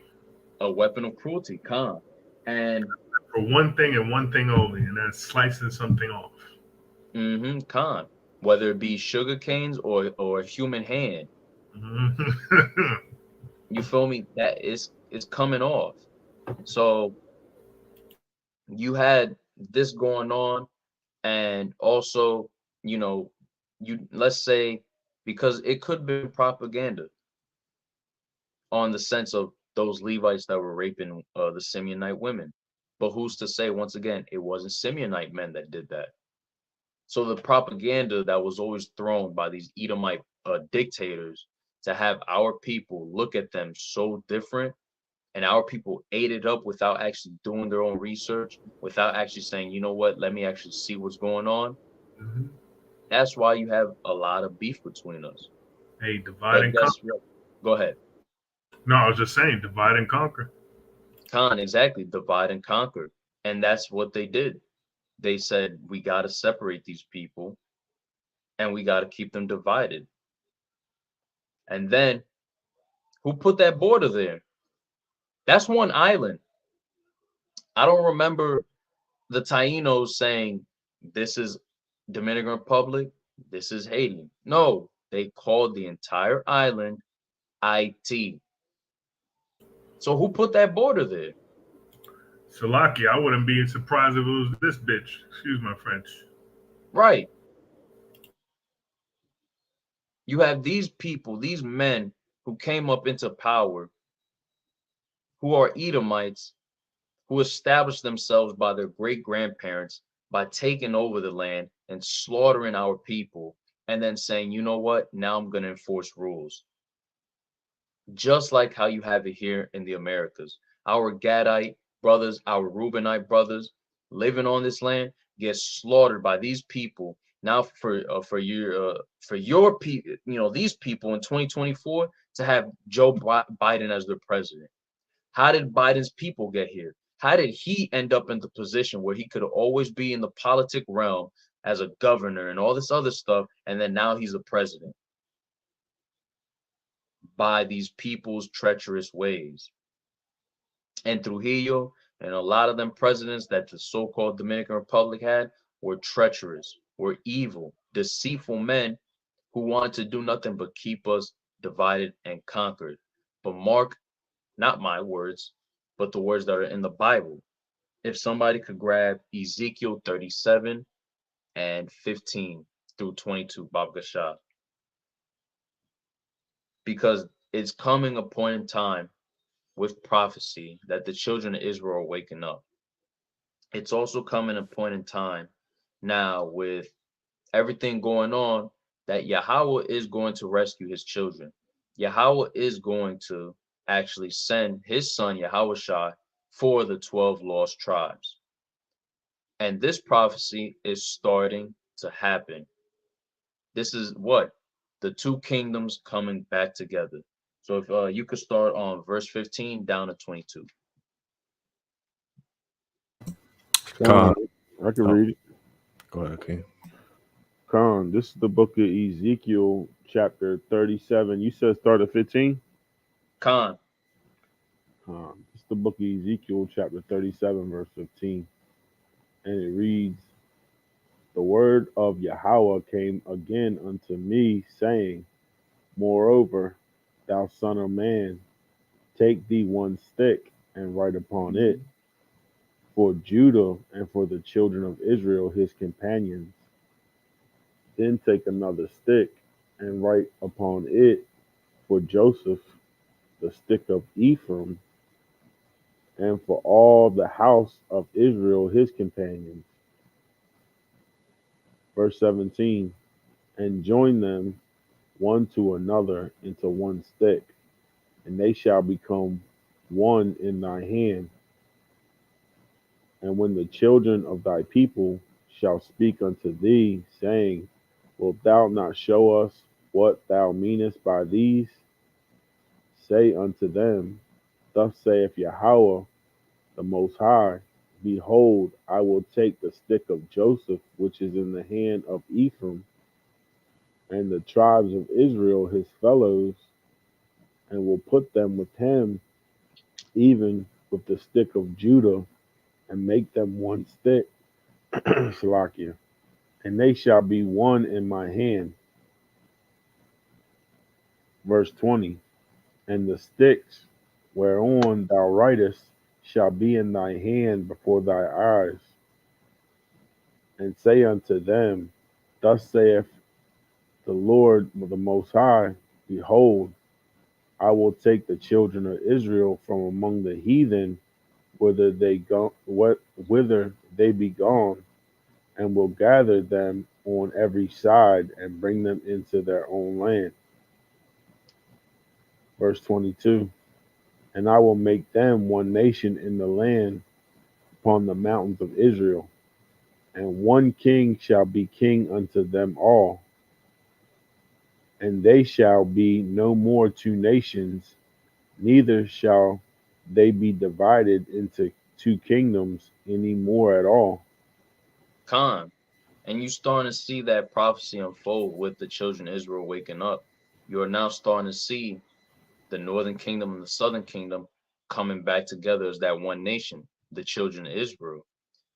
A weapon of cruelty, Khan. And for one thing and one thing only, and that's slicing something off. Mm-hmm, Khan. Whether it be sugar canes or a human hand. Mm-hmm. You feel me? That is coming off. So you had this going on, and also, let's say, because it could have been propaganda on the sense of those Levites that were raping the Simeonite women. But who's to say, once again, it wasn't Simeonite men that did that? So the propaganda that was always thrown by these Edomite dictators to have our people look at them so different, and our people ate it up without actually doing their own research, without actually saying, you know what, let me actually see what's going on. Mm-hmm. That's why you have a lot of beef between us. Hey, divide But and guess conquer. what? Go ahead. No, I was just saying, divide and conquer. Khan, exactly. Divide and conquer. And that's what they did. They said, we got to separate these people and we got to keep them divided. And then who put that border there? That's one island. I don't remember the Tainos saying, this is Dominican Republic, this is Haiti. No, they called the entire island IT. So who put that border there? Salaki, I wouldn't be surprised if it was this bitch. Excuse my French. Right. You have these people, these men who came up into power, who are Edomites, who established themselves by their great grandparents by taking over the land and slaughtering our people, and then saying, you know what, now I'm going to enforce rules. Just like how you have it here in the Americas. Our Gadite brothers, our Reubenite brothers living on this land get slaughtered by these people. Now for your people, you know, these people in 2024 to have Joe Biden as their president. How did Biden's people get here? How did he end up in the position where he could always be in the politic realm as a governor and all this other stuff, and then now he's a president? By these people's treacherous ways. And Trujillo and a lot of them presidents that the so-called Dominican Republic had were treacherous, were evil, deceitful men who wanted to do nothing but keep us divided and conquered. But mark, not my words, but the words that are in the Bible. If somebody could grab Ezekiel 37 and 15 through 22, Bab Gashah, because it's coming a point in time with prophecy that the children of Israel are waking up. It's also coming a point in time now with everything going on that Yahweh is going to rescue his children. Yahweh is going to actually send his son Yahawashi for the 12 lost tribes. And this prophecy is starting to happen. This is what? The two kingdoms coming back together. So if you could start on verse 15 down to 22. Khan, Khan. I can Oh, read it. go ahead, King. Khan, this is the book of Ezekiel, chapter 37. You said start at 15? Khan. This is the book of Ezekiel, chapter 37, verse 15. And it reads, the word of Yahweh came again unto me, saying, moreover, thou son of man, take thee one stick and write upon it, for Judah and for the children of Israel his companions. Then take another stick and write upon it, for Joseph, the stick of Ephraim, and for all the house of Israel his companions. Verse 17, and join them one to another into one stick, and they shall become one in thy hand. And when the children of thy people shall speak unto thee, saying, wilt thou not show us what thou meanest by these? Say unto them, thus saith Yahweh the Most High, behold, I will take the stick of Joseph, which is in the hand of Ephraim, and the tribes of Israel his fellows, and will put them with him, even with the stick of Judah, and make them one stick. Salakia. And they shall be one in my hand. Verse 20. And the sticks whereon thou writest shall be in thy hand before thy eyes. And say unto them, thus saith the Lord the Most High, behold, I will take the children of Israel from among the heathen, whither they be gone, and will gather them on every side and bring them into their own land. Verse 22, and I will make them one nation in the land upon the mountains of Israel, and one king shall be king unto them all, and they shall be no more two nations, neither shall they be divided into two kingdoms any more at all. Khan. And you starting to see that prophecy unfold with the children of Israel waking up. You are now starting to see the northern kingdom and the southern kingdom coming back together as that one nation, the children of Israel.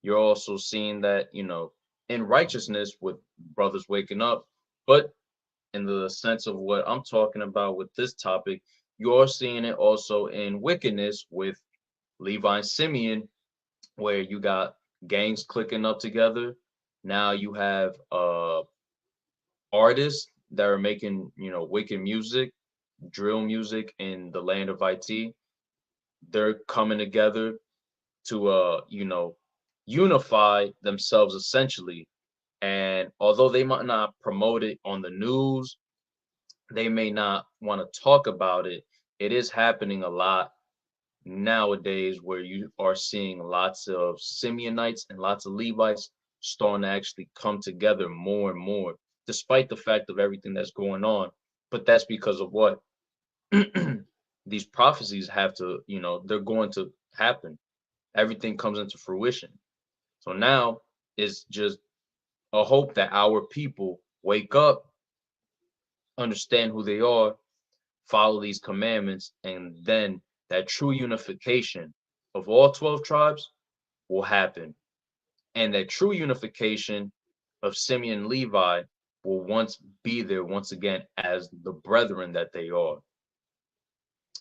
You're also seeing that, in righteousness with brothers waking up, but in the sense of what I'm talking about with this topic, you're seeing it also in wickedness with Levi and Simeon, where you got gangs clicking up together. Now you have artists that are making, wicked music, drill music in the land of IT. They're coming together to unify themselves essentially. And although they might not promote it on the news, they may not want to talk about it. It is happening a lot nowadays where you are seeing lots of Simeonites and lots of Levites starting to actually come together more and more, despite the fact of everything that's going on. But that's because of what? These prophecies have to, they're going to happen. Everything comes into fruition. So now it's just a hope that our people wake up, understand who they are, follow these commandments, and then that true unification of all 12 tribes will happen. And that true unification of Simeon and Levi will once be there once again as the brethren that they are.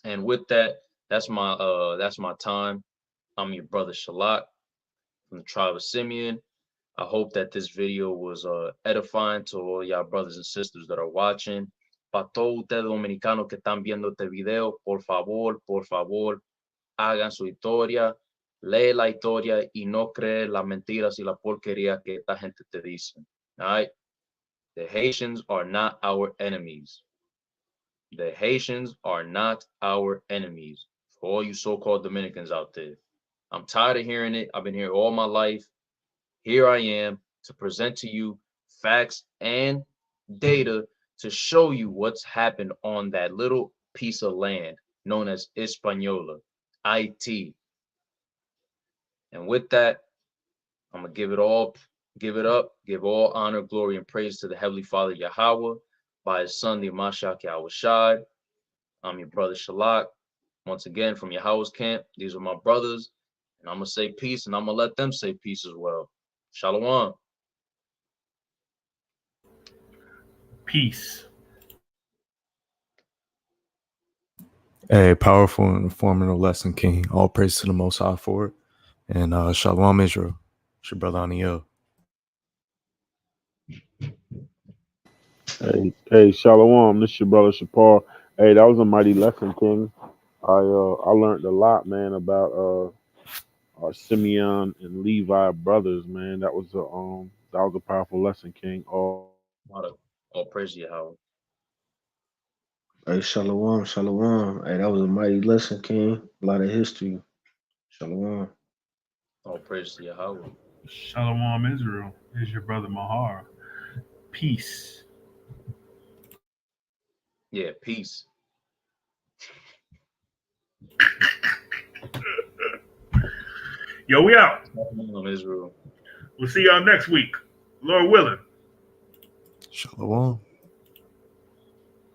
And with that, that's my time. I'm your brother Shalak from the tribe of Simeon. I hope that this video was edifying to all y'all brothers and sisters that are watching. Para todos ustedes dominicanos que están viendo este video, por favor, hagan su historia, lee la historia y no cree las mentiras y la porquería que esta gente te dice. All right? The Haitians are not our enemies. The Haitians are not our enemies. For all you so-called Dominicans out there. I'm tired of hearing it. I've been here all my life. Here I am to present to you facts and data to show you what's happened on that little piece of land known as Hispaniola, IT. And with that, I'm going to give it up, give all honor, glory, and praise to the Heavenly Father Yahweh by his son, the Mashiach YAHAWAH'S. I'm your brother Shalak. Once again, from YAHAWAH'S camp, these are my brothers. And I'm going to say peace, and I'm going to let them say peace as well. Shalom. Peace. A powerful and informative lesson, King. All praise to the Most High for it. And Shalom, Israel. It's your brother Aniel. Hey, Shalom. This your brother Shapar. Hey, that was a mighty lesson, King. I learned a lot, man, about our Simeon and Levi brothers, man. That was a powerful lesson, King. All praise Yahweh. Hey, shalom, shalom. Hey, that was a mighty lesson, King. A lot of history. Shalom. All praise to Yahweh. Shalom Israel. Is your brother Mahar. Peace. Yeah, peace. Yo, we out. Shalom, Israel. We'll see y'all next week. Lord willing. Shalom.